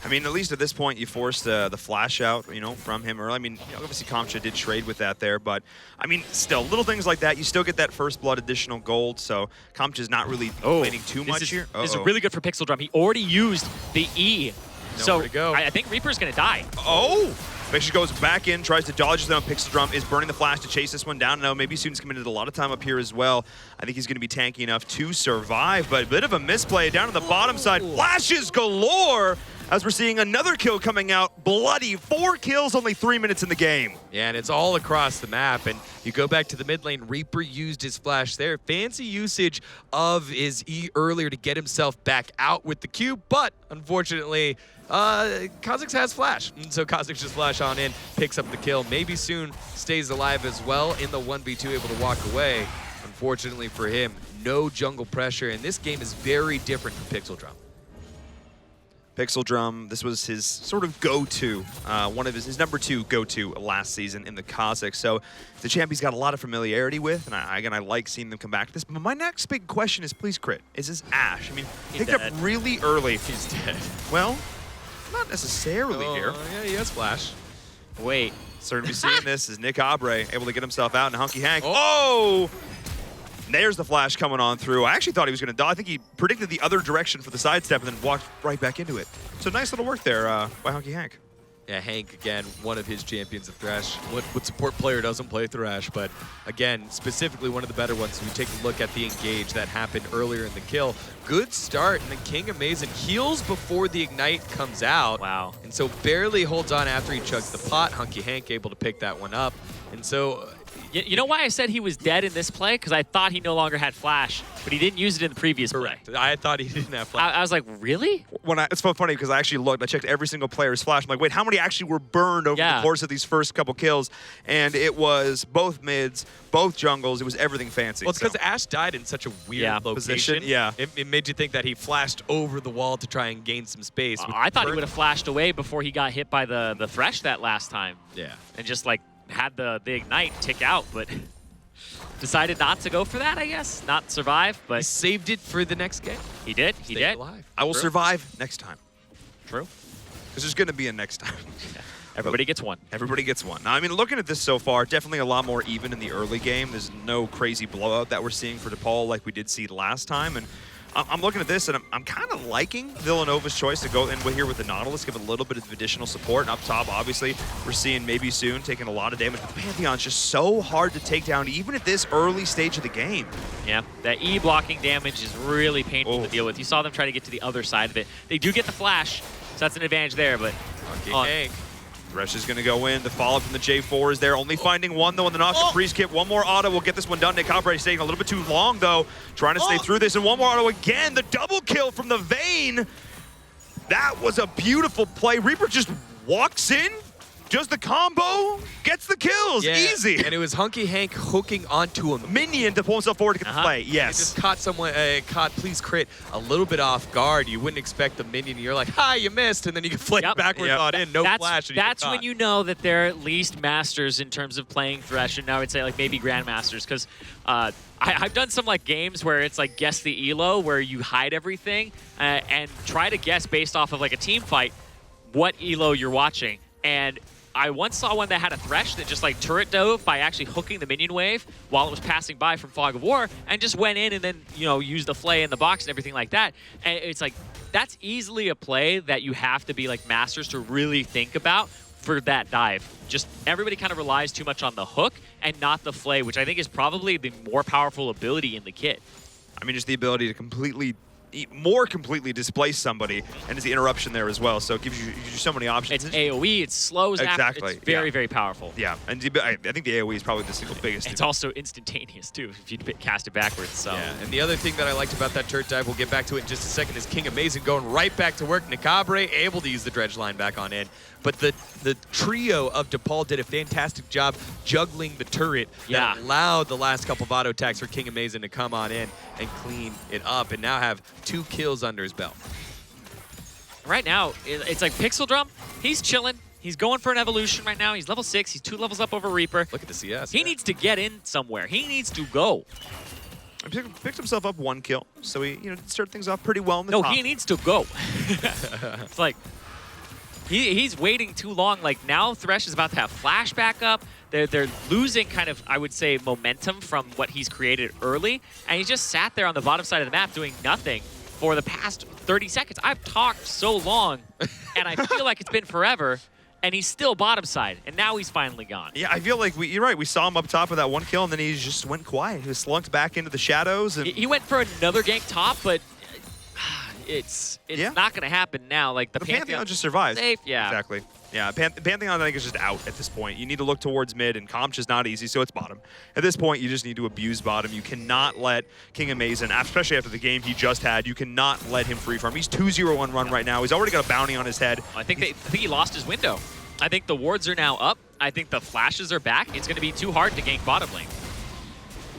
I mean, at least at this point, you forced the flash out, you know, from him early. I mean, obviously Kamcha did trade with that there, but I mean, still, little things like that, you still get that first blood additional gold, so Kamcha's not really complaining too much here. This is really good for Pixel Drum. He already used the E. Nowhere to go. I think Reaper's going to die. Oh! Vicious goes back in, tries to dodge his own. Pixel Drum is burning the flash to chase this one down. No, maybe Student's committed a lot of time up here as well. I think he's going to be tanky enough to survive, but a bit of a misplay down on the bottom side. Flashes galore as we're seeing another kill coming out. Bloody 4 kills, only 3 minutes in the game. Yeah, and it's all across the map. And you go back to the mid lane, Reaper used his flash there. Fancy usage of his E earlier to get himself back out with the Q, but unfortunately, Kha'Zix has flash. And so Kha'Zix just flash on in, picks up the kill. Maybe soon stays alive as well in the 1v2, able to walk away. Unfortunately for him, no jungle pressure, and this game is very different from Pixel Drum. Pixel Drum, this was his sort of go-to, one of his number 2 go-to last season in the Kha'Zix. So the champ he's got a lot of familiarity with, and I like seeing them come back to this. But my next big question is, please, Crit, is his Ashe? I mean, picked up really early. He's dead. Well, not necessarily here. Yeah, he has flash. Wait. Certainly seeing this is Nick Abre able to get himself out, and Hunky Hank. Oh! There's the flash coming on through. I actually thought he was going to die. I think he predicted the other direction for the sidestep and then walked right back into it. So nice little work there by Hunky Hank. Yeah, Hank, again, one of his champions of Thresh. What support player doesn't play Thresh? But again, specifically one of the better ones. We take a look at the engage that happened earlier in the kill. Good start, and then King Amazing heals before the Ignite comes out. Wow. And so barely holds on after he chugs the pot. Hunky Hank able to pick that one up. And so... You know why I said he was dead in this play? Because I thought he no longer had flash, but he didn't use it in the previous play. I thought he didn't have flash. I was like, really? It's so funny because I actually looked. I checked every single player's flash. I'm like, wait, how many actually were burned over the course of these first couple kills? And it was both mids, both jungles. It was everything fancy. Well, it's because Ashe died in such a weird location. Yeah. It made you think that he flashed over the wall to try and gain some space. I thought he would have flashed away before he got hit by the Thresh that last time. Yeah. And just like had the Ignite tick out, but... Decided not to go for that, I guess. Not survive, but... He saved it for the next game. He did. He did. Alive. I will survive next time. True. Because there's going to be a next time. Everybody gets one. Everybody gets one. Now, I mean, looking at this so far, definitely a lot more even in the early game. There's no crazy blowout that we're seeing for DePaul like we did see last time. And I'm looking at this, and I'm kind of liking Villanova's choice to go in here with the Nautilus, give a little bit of additional support. And up top, obviously, we're seeing maybe soon taking a lot of damage. But the Pantheon's just so hard to take down, even at this early stage of the game. Yeah, that E blocking damage is really painful to deal with. You saw them try to get to the other side of it. They do get the flash, so that's an advantage there, but... Okay, Thresh is going to go in. The follow-up from the J4 is there. Only finding one, though, on the Noxious Priest kit. One more auto will get this one done. Nick Abre staying a little bit too long, though. Trying to stay through this. And one more auto again. The double kill from the Vayne. That was a beautiful play. Reaper just walks in, does the combo, gets the kills, easy. And it was Hunky Hank hooking onto a Minion to pull himself forward to get the play, It yes. just caught someone, caught Please Crit a little bit off guard. You wouldn't expect the minion. You're like, hi, you missed, and then you can flake backwards on in, no flash. And That's when you know that they're at least masters in terms of playing Thresh, and I would say like maybe grandmasters, because I've done some like games where it's like guess the elo, where you hide everything and try to guess based off of like a team fight what elo you're watching. And I once saw one that had a Thresh that just like turret dove by actually hooking the minion wave while it was passing by from Fog of War, and just went in and then, you know, used the flay in the box and everything like that. And it's like, that's easily a play that you have to be like masters to really think about for that dive. Just everybody kind of relies too much on the hook and not the flay, which I think is probably the more powerful ability in the kit. I mean, just the ability to more completely displace somebody, and it's the interruption there as well. So it gives you so many options. It's AoE, it slows exactly. It's very, very powerful. Yeah, and I think the AoE is probably the single biggest. It's also instantaneous too if you cast it backwards. So. Yeah, and the other thing that I liked about that turret dive, we'll get back to it in just a second, is King Amazing going right back to work. Nikabre able to use the dredge line back on in. But the trio of DePaul did a fantastic job juggling the turret that allowed the last couple of auto attacks for King Amazing to come on in and clean it up, and now have 2 kills under his belt. Right now, it's like Pixel Drum, he's chilling. He's going for an evolution right now. He's level 6. He's 2 levels up over Reaper. Look at the CS. He needs to get in somewhere. He needs to go. He picked himself up 1 kill, so he started things off pretty well in the top. No, he needs to go. It's like he's waiting too long. Like now, Thresh is about to have flashback up. They're losing kind of, I would say, momentum from what he's created early, and he just sat there on the bottom side of the map doing nothing for the past 30 seconds. I've talked so long, and I feel like it's been forever, and he's still bottom side, and now he's finally gone. Yeah, I feel like you're right. We saw him up top with that 1 kill, and then he just went quiet. He was slunked back into the shadows. And He went for another gank top, but it's not going to happen now. Like the Pantheon just survives. Safe, yeah. Exactly. Yeah, Pantheon I think is just out at this point. You need to look towards mid, and Comch is not easy, so it's bottom. At this point, you just need to abuse bottom. You cannot let King Amazing, especially after the game he just had, you cannot let him free farm. He's 2-0-1 run right now. He's already got a bounty on his head. I think he lost his window. I think the wards are now up. I think the flashes are back. It's going to be too hard to gank bottom lane.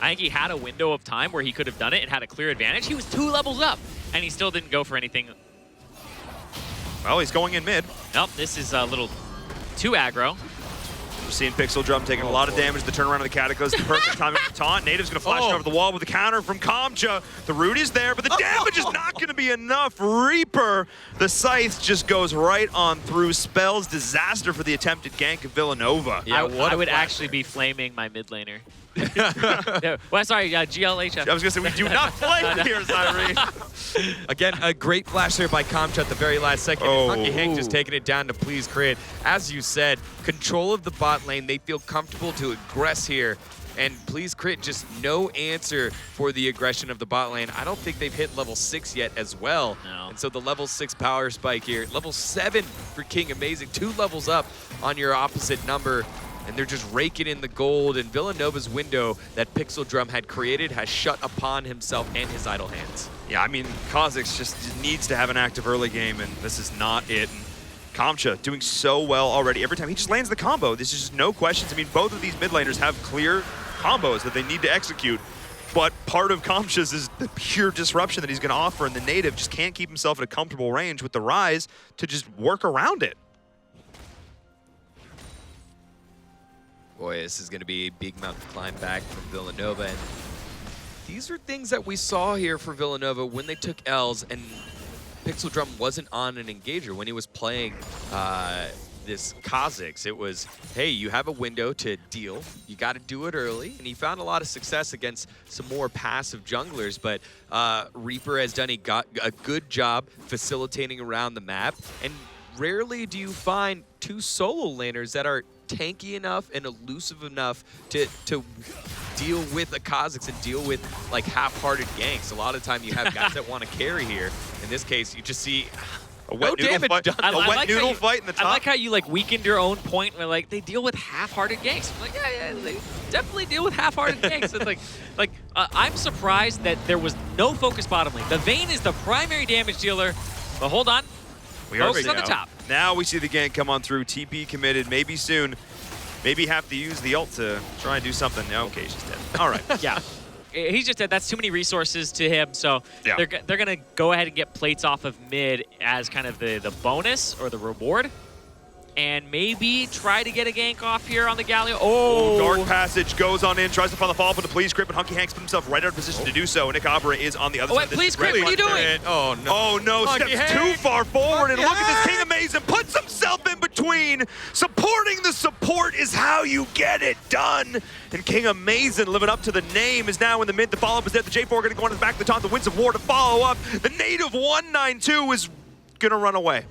I think he had a window of time where he could have done it and had a clear advantage. He was 2 levels up, and he still didn't go for anything. Well, he's going in mid. Nope, this is a little too aggro. We're seeing Pixel Drum taking a lot of damage. The turnaround of the Cataclysm, the perfect timing for taunt. Native's going to flash over the wall with the counter from Kamcha. The root is there, but the damage is not going to be enough. Reaper, the Scythe just goes right on through. Spells disaster for the attempted gank of Villanova. Yeah, I would actually be flaming my mid laner. Well, sorry, GLHF. I was going to say, we do not flame here, Zyrene. Again, a great flash there by Kamcha at the very last second. Hunky Hank just taking it down to Please Crit. As you said, control of the bot lane. They feel comfortable to aggress here. And Please Crit, just no answer for the aggression of the bot lane. I don't think they've hit level 6 yet as well. No. And so the level 6 power spike here. Level 7 for King Amazing. 2 levels up on your opposite number. And they're just raking in the gold, and Villanova's window that Pixel Drum had created has shut upon himself and his idle hands. Yeah, I mean, Kha'Zix just needs to have an active early game, and this is not it. And Kamcha doing so well already. Every time he just lands the combo, there's just no questions. I mean, both of these mid laners have clear combos that they need to execute, but part of Kamcha's is the pure disruption that he's going to offer, and the native just can't keep himself at a comfortable range with the Rise to just work around it. Boy, this is going to be a big mountain to climb back from Villanova. And these are things that we saw here for Villanova when they took L's, and Pixel Drum wasn't on an engager when he was playing this Kha'Zix. It was, hey, you have a window to deal. You got to do it early. And he found a lot of success against some more passive junglers, but Reaper has done a good job facilitating around the map. And rarely do you find 2 solo laners that are tanky enough and elusive enough to deal with a Kha'Zix and deal with like half-hearted ganks. A lot of the time you have guys that want to carry here. In this case, you just see a wet noodle fight. A wet noodle fight in the top. I like how you like weakened your own point where like they deal with half-hearted ganks. I'm like, yeah, they definitely deal with half-hearted ganks. It's I'm surprised that there was no focus bottom lane. The Vayne is the primary damage dealer, but hold on. We are Focus on the top. Now we see the gank come on through. TP committed. Maybe soon. Maybe have to use the ult to try and do something. Okay, she's dead. All right. Yeah. He's just dead. That's too many resources to him. So Yeah. they're going to go ahead and get plates off of mid as kind of the bonus or the reward. And maybe try to get a gank off here on the Galio. Oh, Dark Passage goes on in, tries to find the follow-up with the Please Crit, but Hunky Hanks put himself right out of position to do so. Nick Abra is on the other side. Wait, Please Crit, what are you doing? Oh, no. Oh, no, Hunky steps Hank. too far forward, and look at Hunky this King Amazing, puts himself in between. Supporting the support is how you get it done. And King Amazing, living up to the name, is now in the mid. The follow-up is there. The J4 going to go on the back of the top. The Winds of War to follow up. The native 192 is going to run away.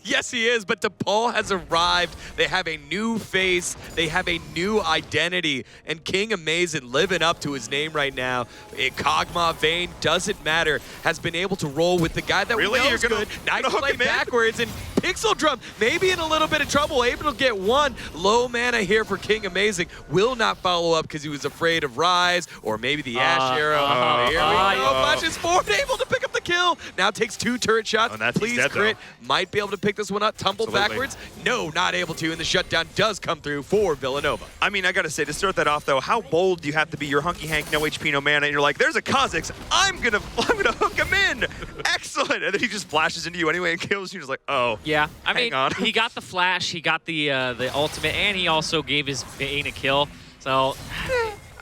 Yes, he is, but DePaul has arrived. They have a new face. They have a new identity. And King Amazing living up to his name right now. Kog'Maw, Vayne, doesn't matter. Has been able to roll with the guy that Really? we know You're is gonna- good. you're Nice gonna hook play him in? backwards. And Pixel Drum maybe in a little bit of trouble. Able to get one. Low mana here for King Amazing. Will not follow up because he was afraid of Rise or maybe the Ash Arrow. Here we go. Flashes forward. Able to pick up the kill. Now takes 2 turret shots. Oh, that's Please dead, crit. though. Might be able to pick this one up. Tumble Absolutely. backwards. No, not able to. And the shutdown does come through for Villanova. I mean, I gotta say, to start that off though, how bold do you have to be? You're Hunky Hank, no HP, no mana, and you're like, there's a Kha'Zix, I'm gonna hook him in. Excellent. And then he just flashes into you anyway and kills you. Just like, oh. Yeah, I Hang mean, on. he got the flash, he got the ultimate, and he also gave his Vayne a kill. So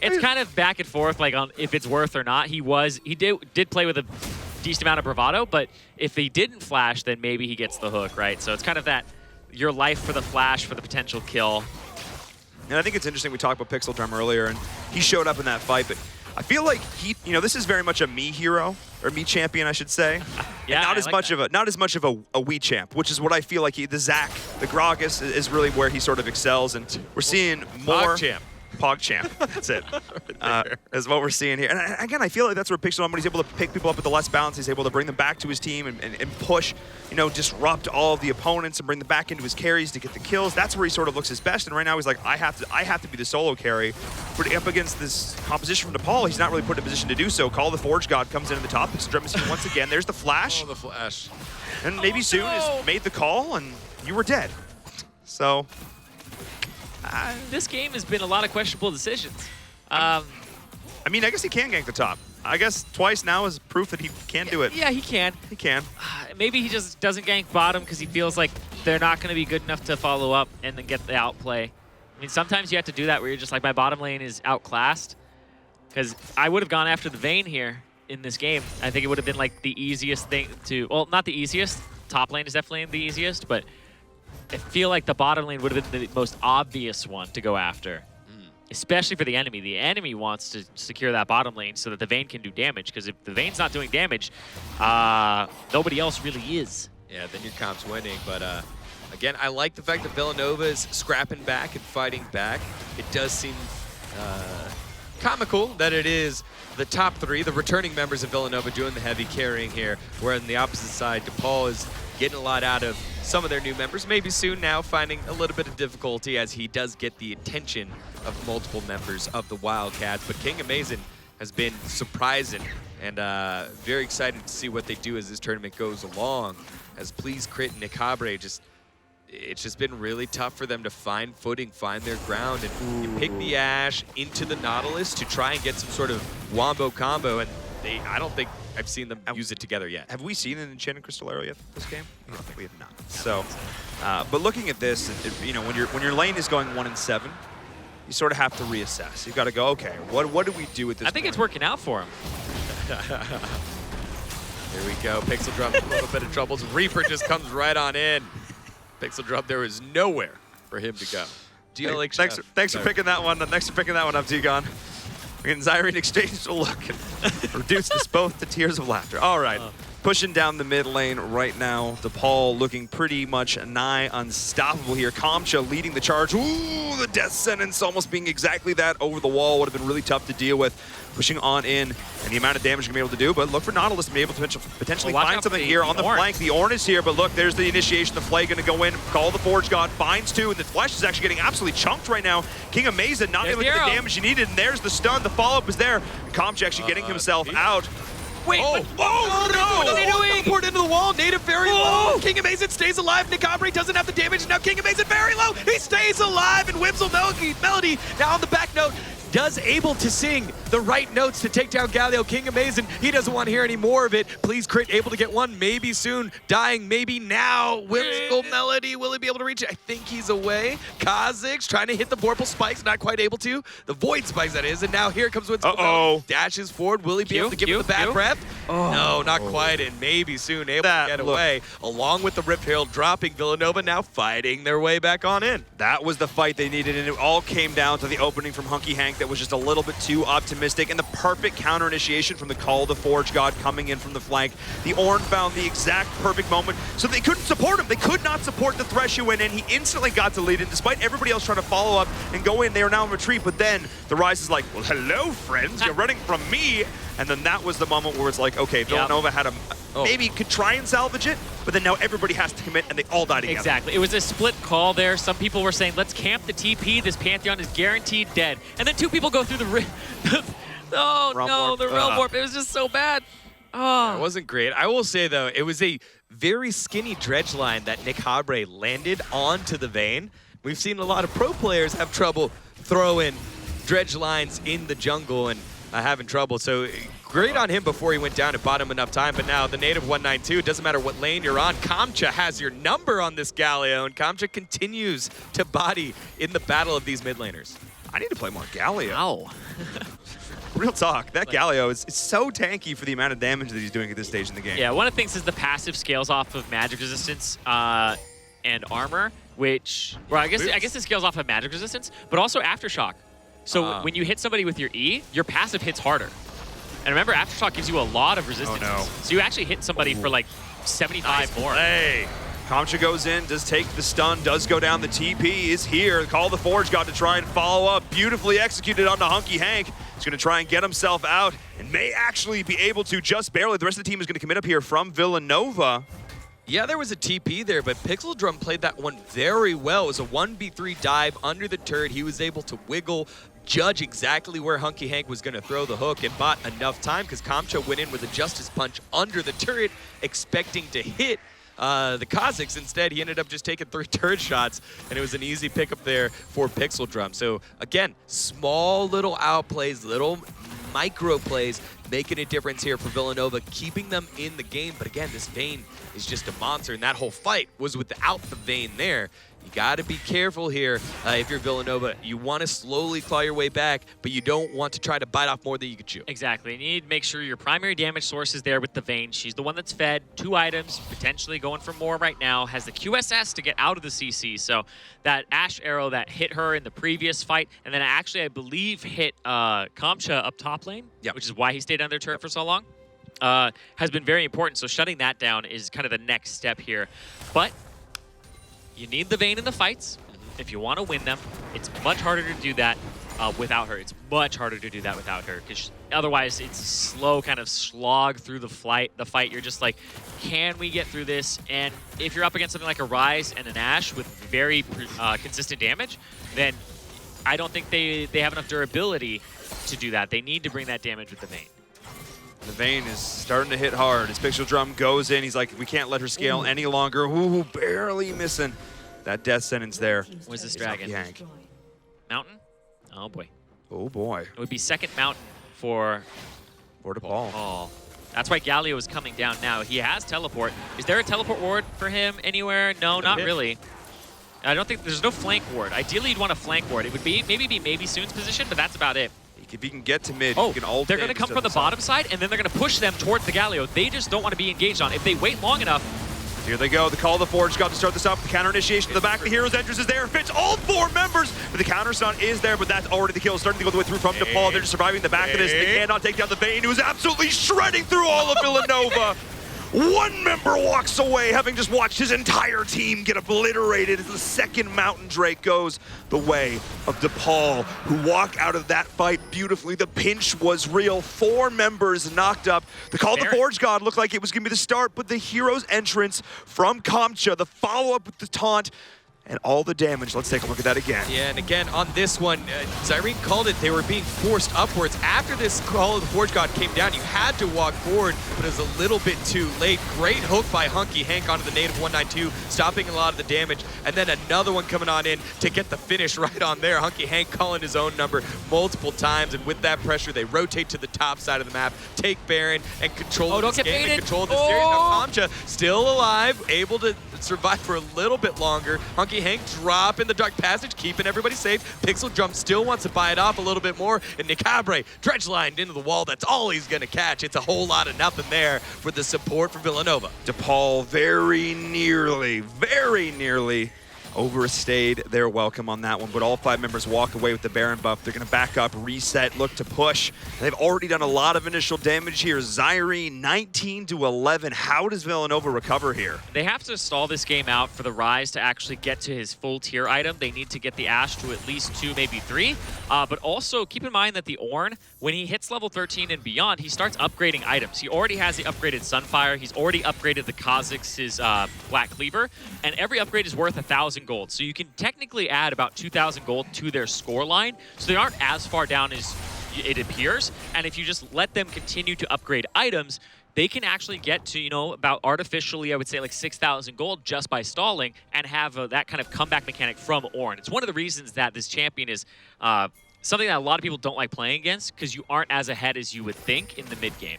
it's kind of back and forth, like on if it's worth or not. He did play with a decent amount of bravado, but if he didn't flash, then maybe he gets the hook, right? So it's kind of that your life for the flash for the potential kill. And I think it's interesting, we talked about Pixel Drum earlier, and he showed up in that fight, but I feel like this is very much a me hero, or me champion, I should say. Yeah, and not I as like much that. of a we champ, which is what I feel like the Zac, the Gragas is really where he sort of excels, and we're seeing more. PogChamp, that's it. Is what we're seeing here. And again, I feel like that's where Pixel Drum, when he's able to pick people up at the less balance, he's able to bring them back to his team and push, disrupt all of the opponents and bring them back into his carries to get the kills. That's where he sort of looks his best. And right now he's like, I have to be the solo carry. But up against this composition from DePaul, he's not really put in a position to do so. Call the Forge God comes in at the top. Pixel Drum is here once again. There's the flash. Oh, the flash. And maybe soon has made the call and you were dead. So This game has been a lot of questionable decisions. I mean, I guess he can gank the top. I guess twice now is proof that he can do it. Yeah, he can. He can. Maybe he just doesn't gank bottom because he feels like they're not going to be good enough to follow up and then get the outplay. I mean, sometimes you have to do that where you're just like, my bottom lane is outclassed. Because I would have gone after the Vayne here in this game. I think it would have been like the easiest thing to, well, not the easiest. Top lane is definitely the easiest, but I feel like the bottom lane would have been the most obvious one to go after. Especially for the enemy. The enemy wants to secure that bottom lane so that the Vayne can do damage, because if the Vayne's not doing damage, nobody else really is. Yeah, then your comp's winning. But again, I like the fact that Villanova is scrapping back and fighting back. It does seem comical that it is the top 3, the returning members of Villanova, doing the heavy carrying here, where on the opposite side, DePaul is getting a lot out of some of their new members. Maybe soon now finding a little bit of difficulty as he does get the attention of multiple members of the Wildcats. But King Amazing has been surprising, and very excited to see what they do as this tournament goes along. As Please Crit and Nick Habre it's just been really tough for them to find footing, find their ground, and you pick the Ashe into the Nautilus to try and get some sort of wombo combo, and I don't think I've seen them use it together yet. Have we seen an Enchanted Crystal Arrow yet this game? I don't think we have not. So, but looking at this, when your lane is going 1-7, you sort of have to reassess. You've got to go, okay, what do we do with this? I think it's working out for him. Here we go. Pixel Drum, a little bit of troubles. Reaper just comes right on in. Pixel Drum, there is nowhere for him to go. Thanks for picking that one. Thanks for picking that one up, T-Gon. We're getting Zyrene exchanged a look and reduce this both to tears of laughter. All right. Pushing down the mid lane right now. DePaul looking pretty much nigh unstoppable here. Kamcha leading the charge. Ooh, the death sentence almost being exactly that over the wall. Would have been really tough to deal with. Pushing on in, and the amount of damage you're going to be able to do. But look for Nautilus to be able to potentially find something here on the flank. The Ornn is here, but look, there's the initiation. The Flay going to go in, call the Forge God, finds 2, and the Flesh is actually getting absolutely chunked right now. King Amazing not able to get the damage he needed, and there's the stun. The follow-up is there. Kamcha actually getting himself out. Wait, oh, what are they doing? teleport into the wall. Native very low. King Amazing stays alive. Nicabre doesn't have the damage. Now King Amazing very low. He stays alive. And Whimsel Melody now on the back note does able to sing the right notes to take down Galio. King Amazing, he doesn't want to hear any more of it. Please crit, able to get one, maybe soon. Dying, maybe now. Whimsical Melody, will he be able to reach it? I think he's away. Kha'Zix trying to hit the Vorpal Spikes, not quite able to. The Void Spikes, that is. And now here comes Whimsical Melody. Dashes forward. Will he be able to give him the bad breath? No, not quite. And maybe soon able to get away. Along with the Rift Herald dropping, Villanova now fighting their way back on in. That was the fight they needed, and it all came down to the opening from Hunky Hank that was just a little bit too optimistic, and the perfect counter initiation from the Call of the Forge God coming in from the flank. The Ornn found the exact perfect moment, so they couldn't support him. They could not support the Thresh who went in. He instantly got to lead, and despite everybody else trying to follow up and go in, they are now in retreat. But then the Rise is like, well, hello, friends. You're running from me. And then that was the moment where it's like, okay, Villanova had a maybe could try and salvage it, but then now everybody has to commit, and they all die together. Exactly. It was a split call there. Some people were saying, let's camp the TP. This Pantheon is guaranteed dead. And then 2 people go through the the Realm Warp. It was just so bad. Oh. It wasn't great. I will say, though, it was a very skinny dredge line that Nicabre landed onto the Vayne. We've seen a lot of pro players have trouble throwing dredge lines in the jungle and having trouble. So great on him before he went down and bought him enough time. But now the native 192, it doesn't matter what lane you're on. Kamcha has your number on this Galio, and Kamcha continues to body in the battle of these mid laners. I need to play more Galio. Ow. Real talk, that Galio is so tanky for the amount of damage that he's doing at this stage in the game. Yeah, one of the things is the passive scales off of magic resistance and armor, which, well, I guess it scales off of magic resistance, but also aftershock. So when you hit somebody with your E, your passive hits harder. And remember, aftershock gives you a lot of resistance. Oh, no. So you actually hit somebody for like 75 more. Hey, Kamcha goes in, does take the stun, does go down. The TP is here. Call the Forge God to try and follow up. Beautifully executed onto Hunky Hank. He's going to try and get himself out and may actually be able to just barely. The rest of the team is going to commit up here from Villanova. Yeah, there was a TP there, but Pixel Drum played that one very well. It was a 1v3 dive under the turret. He was able to wiggle, judge exactly where Hunky Hank was going to throw the hook, and bought enough time because Kamcha went in with a Justice Punch under the turret, expecting to hit the Kha'Zix. Instead, he ended up just taking 3 turret shots, and it was an easy pickup there for Pixel Drum. So again, small little outplays, little micro plays, making a difference here for Villanova, keeping them in the game. But again, this Vayne is just a monster, and that whole fight was without the Vayne there. You got to be careful here if you're Villanova. You want to slowly claw your way back, but you don't want to try to bite off more than you can chew. Exactly. You need to make sure your primary damage source is there with the Vayne. She's the one that's fed 2 items, potentially going for more right now, has the QSS to get out of the CC. So that Ash arrow that hit her in the previous fight, and then actually, I believe, hit Kamcha up top lane, which is why he stayed under turret for so long, has been very important. So shutting that down is kind of the next step here. But you need the Vayne in the fights. If you want to win them, it's much harder to do that without her. It's much harder to do that without her, because otherwise it's a slow kind of slog through the fight. You're just like, can we get through this? And if you're up against something like a Ryze and an Ashe with very consistent damage, then I don't think they have enough durability to do that. They need to bring that damage with the Vayne. The Vayne is starting to hit hard. As Pixel Drum goes in, he's like, we can't let her scale any longer. Ooh, barely missing that death sentence there. Where's this dragon? Mountain? Oh, boy. Oh, boy. It would be second mountain for DePaul. Paul. That's why Galio is coming down now. He has teleport. Is there a teleport ward for him anywhere? No, not really. I don't think there's no flank ward. Ideally, you'd want a flank ward. It would be maybe Soon's position, but that's about it. If he can get to mid, oh, he can ult. They're going to come from the bottom side, and then they're going to push them towards the Galio. They just don't want to be engaged on. If they wait long enough. Here they go. The Call of the Forge got to start this off. The counter initiation to the back. The Hero's entrance is there. Fits all 4 members. But the counter stun is there, but that's already the kill. Starting to go the way through from DePaul. They're just surviving the back of this. They cannot take down the Vayne, who is absolutely shredding through all of Villanova. 1 member walks away, having just watched his entire team get obliterated as the second Mountain Drake goes the way of DePaul, who walk out of that fight beautifully. The pinch was real. 4 members knocked up. The Call of the Forge God looked like it was going to be the start, but the Hero's entrance from Kamcha, the follow-up with the taunt, and all the damage. Let's take a look at that again. Yeah, and again, on this one, Zyrene called it, they were being forced upwards. After this Call of the Forge God came down, you had to walk forward, but it was a little bit too late. Great hook by Hunky Hank onto the native 192, stopping a lot of the damage, and then another one coming on in to get the finish right on there. Hunky Hank calling his own number multiple times, and with that pressure, they rotate to the top side of the map, take Baron, and control this game and control this series. Now, Kamcha still alive, able to survive for a little bit longer. Hunky Hank drop in the Dark Passage, keeping everybody safe. Pixel Drum still wants to buy it off a little bit more, and Nicabre dredge-lined into the wall. That's all he's gonna catch. It's a whole lot of nothing there for the support for Villanova. DePaul very nearly overstayed their welcome on that one, but all 5 members walk away with the Baron buff. They're going to back up, reset, look to push. They've already done a lot of initial damage here. Zyrene 19-11. How does Villanova recover here? They have to stall this game out for the Rise to actually get to his full tier item. They need to get the Ashe to at least 2, maybe 3. But also keep in mind that the Ornn, when he hits level 13 and beyond, he starts upgrading items. He already has the upgraded Sunfire. He's already upgraded the Kha'Zix's Black Cleaver, and every upgrade is worth 1,000 gold. So you can technically add about 2,000 gold to their score line. So they aren't as far down as it appears. And if you just let them continue to upgrade items, they can actually get to, you know, about artificially, I would say like 6,000 gold just by stalling and have that kind of comeback mechanic from Ornn. It's one of the reasons that this champion is something that a lot of people don't like playing against, because you aren't as ahead as you would think in the mid game.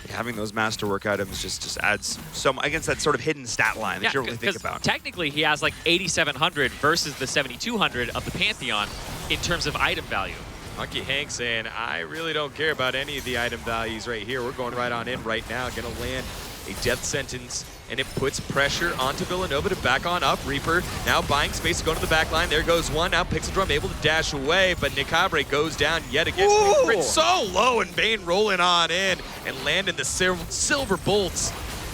Having those masterwork items just adds so much against that sort of hidden stat line that you really think about. Technically, he has like 8,700 versus the 7,200 of the Pantheon in terms of item value. Hunky Hank saying, I really don't care about any of the item values right here. We're going right on in right now. Gonna land a death sentence, and it puts pressure onto Villanova to back on up. Reaper now buying space to go to the back line. There goes one. Now Pixel Drum able to dash away, but Nicabre goes down yet again. It's so low, and Bane rolling on in and landing the silver bolts.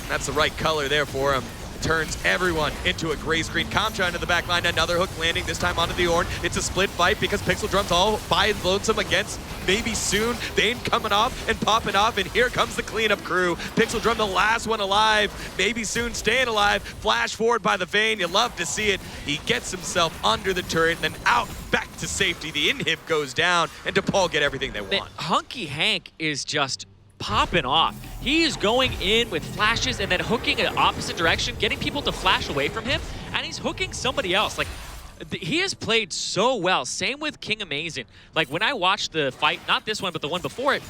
That's the right color there for him. Turns everyone into a gray screen. Kamcha into the back line. Another hook landing, this time onto the Ornn. It's a split fight because Pixel Drum's all by lonesome against maybe soon. Bane coming off and popping off, and here comes the cleanup crew. Pixel Drum, the last one alive. Maybe soon staying alive. Flash forward by the Vayne. You love to see it. He gets himself under the turret and then out back to safety. The inhib goes down, and DePaul get everything they want. Hunky Hank is just popping off. He is going in with flashes and then hooking in the opposite direction, getting people to flash away from him, and he's hooking somebody else. Like, he has played so well. Same with King Amazing. Like, when I watched the fight, not this one, but the one before it,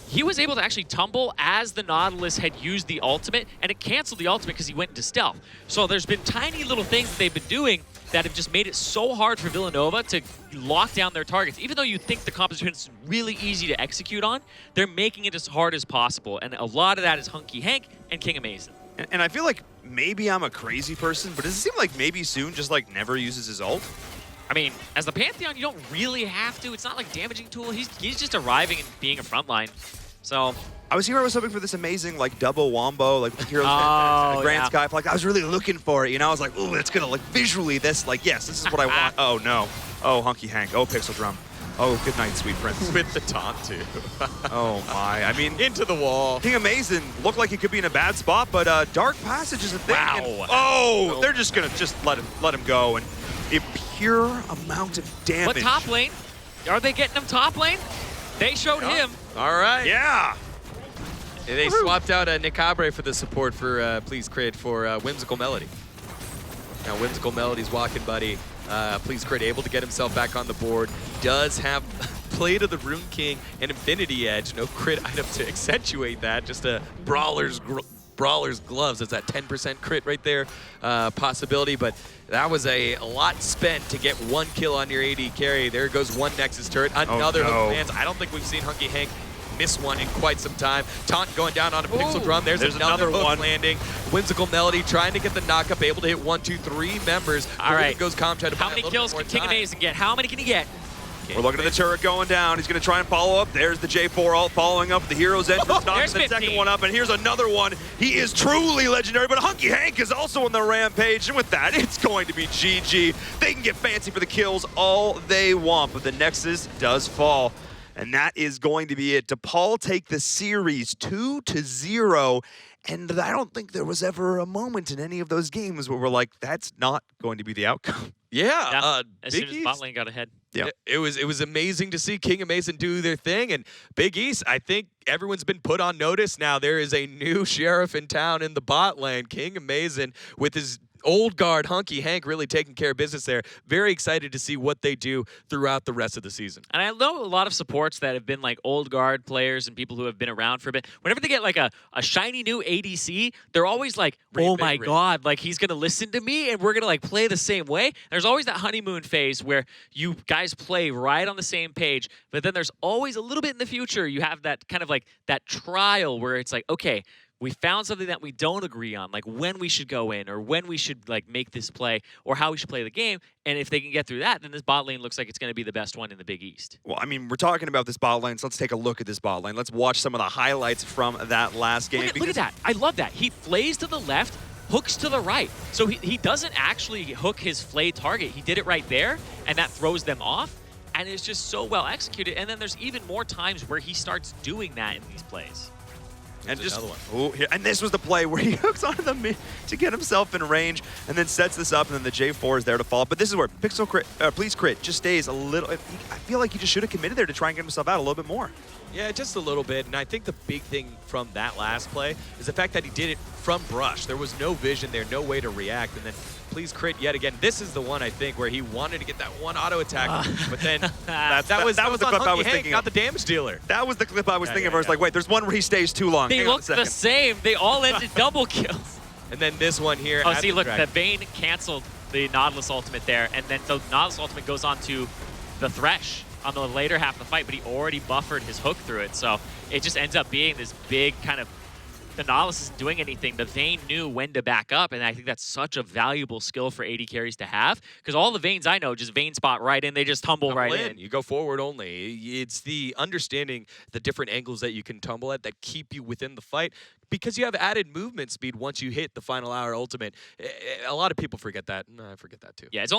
he was able to actually tumble as the Nautilus had used the ultimate, and it canceled the ultimate because he went into stealth. So there's been tiny little things that they've been doing that have just made it so hard for Villanova to lock down their targets. Even though you think the composition is really easy to execute on, they're making it as hard as possible. And a lot of that is Hunky Hank and King Amazing. And I feel like maybe I'm a crazy person, but does it seem like maybe soon just like never uses his ult? I mean, as the Pantheon, you don't really have to. It's not like damaging tool. He's just arriving and being a frontline. So I was here. I was hoping for this amazing like double wombo, like Heroes Grand Sky. Like I was really looking for it. You know, I was like, ooh, it's gonna like visually this. Like, yes, this is what I want. Oh no. Oh, Hunky Hank. Oh, Pixel Drum. Oh, good night, sweet prince. With the taunt too. Oh my. I mean, into the wall. King Amazing looked like he could be in a bad spot, but Dark Passage is a thing. Wow. And, oh, they're just gonna let him go, and a pure amount of damage. But top lane, are they getting him top lane? They showed him. All right. Yeah. They swapped out Nicabre for the support for Please Crit for Whimsical Melody. Now Whimsical Melody's walking buddy. Please Crit able to get himself back on the board. Does have Blade of the Rune King and Infinity Edge. No crit item to accentuate that. Just a Brawler's Gloves. That's that 10% crit right there possibility. But that was a lot spent to get one kill on your AD carry. There goes one Nexus turret. Another hook lands. I don't think we've seen Hunky Hank miss one in quite some time. Taunt going down on a Pixel Drum. There's another hook landing. Whimsical Melody trying to get the knock-up, able to hit 1, 2, 3 members. All right. Goes Kamcha. How many kills can King Amazing get? How many can he get? We're looking at the turret going down. He's going to try and follow up. There's the J4 ult following up the Hero's entrance. Knocks the second one up, and here's another one. He is truly legendary, but Hunky Hank is also on the rampage, and with that, it's going to be GG. They can get fancy for the kills all they want, but the Nexus does fall. And that is going to be it. DePaul take the series 2-0, And I don't think there was ever a moment in any of those games where we're like, that's not going to be the outcome. Yeah, As Big soon as East. bot lane got ahead. Yeah. It was amazing to see King and Mason do their thing, and Big East, I think everyone's been put on notice now. There is a new sheriff in town in the bot lane, King and Mason, with his old guard, Hunky Hank, really taking care of business there. Very excited to see what they do throughout the rest of the season. And I know a lot of supports that have been like old guard players and people who have been around for a bit. Whenever they get like a shiny new ADC, they're always like, oh my God, like he's going to listen to me and we're going to like play the same way. There's always that honeymoon phase where you guys play right on the same page, but then there's always a little bit in the future you have that kind of like that trial where it's like, okay, we found something that we don't agree on, like when we should go in or when we should like make this play or how we should play the game. And if they can get through that, then this bot lane looks like it's going to be the best one in the Big East. Well, I mean, we're talking about this bot lane, so let's take a look at this bot lane. Let's watch some of the highlights from that last game. Look at that. I love that. He flays to the left, hooks to the right. So he doesn't actually hook his flay target. He did it right there, and that throws them off. And it's just so well executed. And then there's even more times where he starts doing that in these plays. And There's just another one. and this was the play where he hooks onto the mid to get himself in range, and then sets this up, and then the J4 is there to follow. But this is where Pixel Crit, Please Crit just stays a little. I feel like he just should have committed there to try and get himself out a little bit more. Yeah, just a little bit. And I think the big thing from that last play is the fact that he did it from brush. There was no vision there, no way to react. And then Please Crit yet again. This is the one, I think, where he wanted to get that one auto attack. But then that was the clip I was thinking of. Not the damage dealer. That was the clip I was thinking of. I was like, wait, there's one where he stays too long. They look the same. They all ended double kills. And then this one here. Oh, see, look, the Vayne canceled the Nautilus ultimate there, and then the Nautilus ultimate goes on to the Thresh on the later half of the fight, but he already buffered his hook through it, so it just ends up being this big kind of, the Nautilus isn't doing anything. The Vayne knew when to back up, and I think that's such a valuable skill for AD carries to have, because all the Vaynes I know just Vayne spot right in, they just tumble right in. You go forward only. It's the understanding the different angles that you can tumble at that keep you within the fight, because you have added movement speed once you hit the final hour ultimate. A lot of people forget that. No, I forget that too. Yeah, it's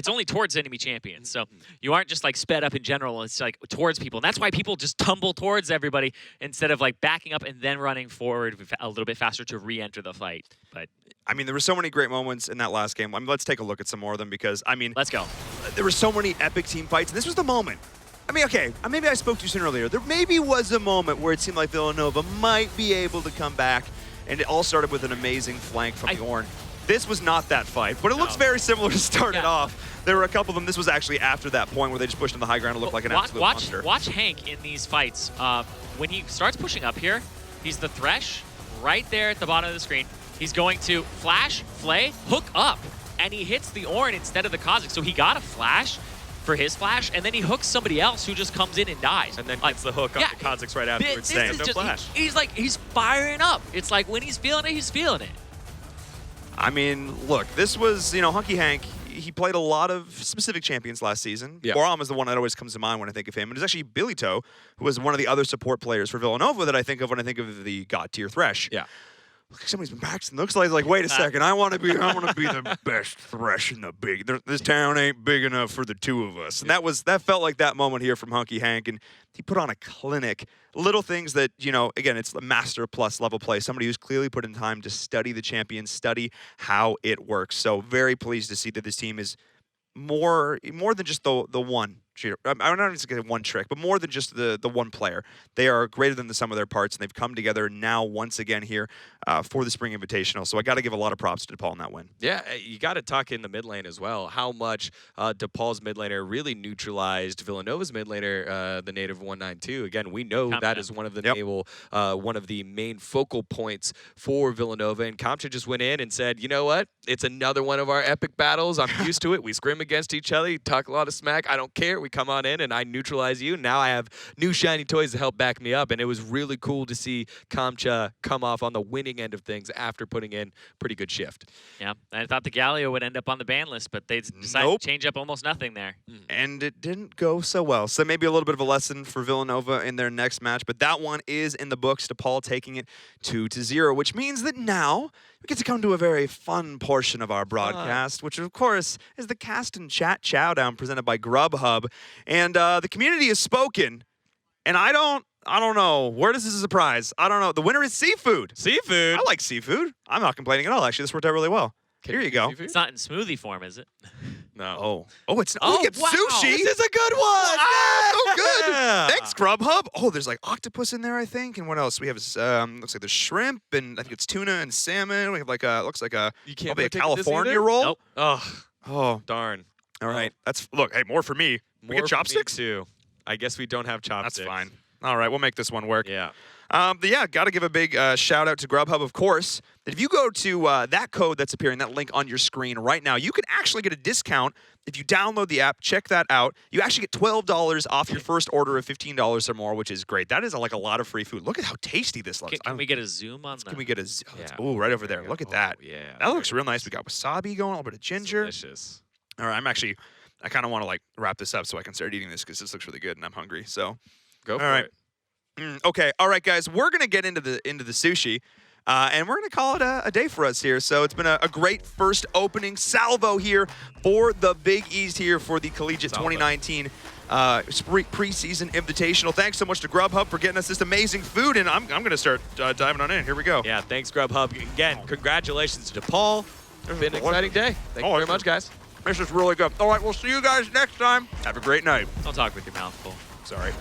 only towards enemy champions. So you aren't just like sped up in general. It's like towards people. And that's why people just tumble towards everybody instead of like backing up and then running forward a little bit faster to re-enter the fight. But I mean, there were so many great moments in that last game. I mean, let's take a look at some more of them because, I mean, let's go. There were so many epic team fights. And this was the moment. I mean, okay, maybe I spoke too soon earlier. There maybe was a moment where it seemed like Villanova might be able to come back, and it all started with an amazing flank from Bjorn. This was not that fight, but it looks very similar to start it off. There were a couple of them. This was actually after that point where they just pushed on the high ground and looked like an absolute monster. Watch Hank in these fights. When he starts pushing up here, he's the Thresh right there at the bottom of the screen. He's going to flash, flay, hook up, and he hits the Ornn instead of the Kha'Zix. So he got a flash for his flash, and then he hooks somebody else who just comes in and dies. And then gets the hook on the Kha'Zix right afterwards. He's firing up. It's like when he's feeling it, he's feeling it. I mean, look, this was, Hunky Hank, he played a lot of specific champions last season. Yeah. Boram is the one that always comes to mind when I think of him. And it's actually Billy Toe, who was one of the other support players for Villanova that I think of when I think of the God tier Thresh. Yeah. Somebody's been practicing. Looks like wait a second. I want to be the best Thresh in the big. This town ain't big enough for the two of us. And that felt like that moment here from Hunky Hank, and he put on a clinic. Little things that again, it's a master plus level play. Somebody who's clearly put in time to study the champion, study how it works. So very pleased to see that this team is more than just the one. I'm not going to say one trick, but more than just the one player. They are greater than the sum of their parts, and they've come together now once again here for the Spring Invitational. So I got to give a lot of props to DePaul in that win. Yeah, you got to talk in the mid lane as well. How much DePaul's mid laner really neutralized Villanova's mid laner, the native 192. Again, we know that is one of the one of the main focal points for Villanova. And Kamcha just went in and said, you know what? It's another one of our epic battles. I'm used to it. We scrim against each other. You talk a lot of smack. I don't care. We come on in and I neutralize you. Now I have new shiny toys to help back me up. And it was really cool to see Kamcha come off on the winning end of things after putting in pretty good shift. Yeah, I thought the Galio would end up on the ban list, but they decided to change up almost nothing there. And it didn't go so well. So maybe a little bit of a lesson for Villanova in their next match. But that one is in the books. DePaul taking it 2-0, which means that now we get to come to a very fun portion of our broadcast, which of course is the Cast and Chat Chowdown presented by Grubhub. And the community has spoken, and I don't I don't know. Where does this is a surprise? I don't know. The winner is seafood. Seafood. I like seafood. I'm not complaining at all. Actually, this worked out really well. Here you go. Seafood? It's not in smoothie form, is it? No. Oh, it's Oh, we get wow. sushi. This is a good one. Ah, so good. Yeah. Thanks, Grubhub. Oh, there's like octopus in there, I think, and what else? We have looks like the shrimp, and I think it's tuna and salmon. We have like looks like You can't probably a partake in this California either? roll. Nope. Oh, Oh, darn. all right. That's look. Hey, more for me. We More get for me chopsticks. too. I guess we don't have That's chopsticks. fine. All right, we'll make this one work. Yeah. But yeah, got to give a big shout out to Grubhub, of course. That if you go to that code that's appearing, that link on your screen right now, you can actually get a discount if you download the app. Check that out. You actually get $12 off your first order of $15 or more, which is great. That is like a lot of free food. Look at how tasty this looks. Can we get a zoom on that? Can we get a? Yeah. Oh, right over There there. you Look go. at that. Oh, yeah. That looks real nice. We got wasabi going, a little bit of ginger. Delicious. All right, I kind of want to like wrap this up so I can start eating this because this looks really good and I'm hungry. So. Go for right. it. Okay, all right, guys. We're gonna get into the sushi, and we're gonna call it a day for us here. So it's been a great first opening salvo here for the Big East here for the Collegiate Salvo. 2019 preseason invitational. Thanks so much to Grubhub for getting us this amazing food, and I'm gonna start diving on in. Here we go. Yeah, thanks, Grubhub. Again, congratulations to Paul. It's been an exciting day. Thank you very much, guys. This is really good. All right, we'll see you guys next time. Have a great night. Don't talk with your mouth full. Sorry.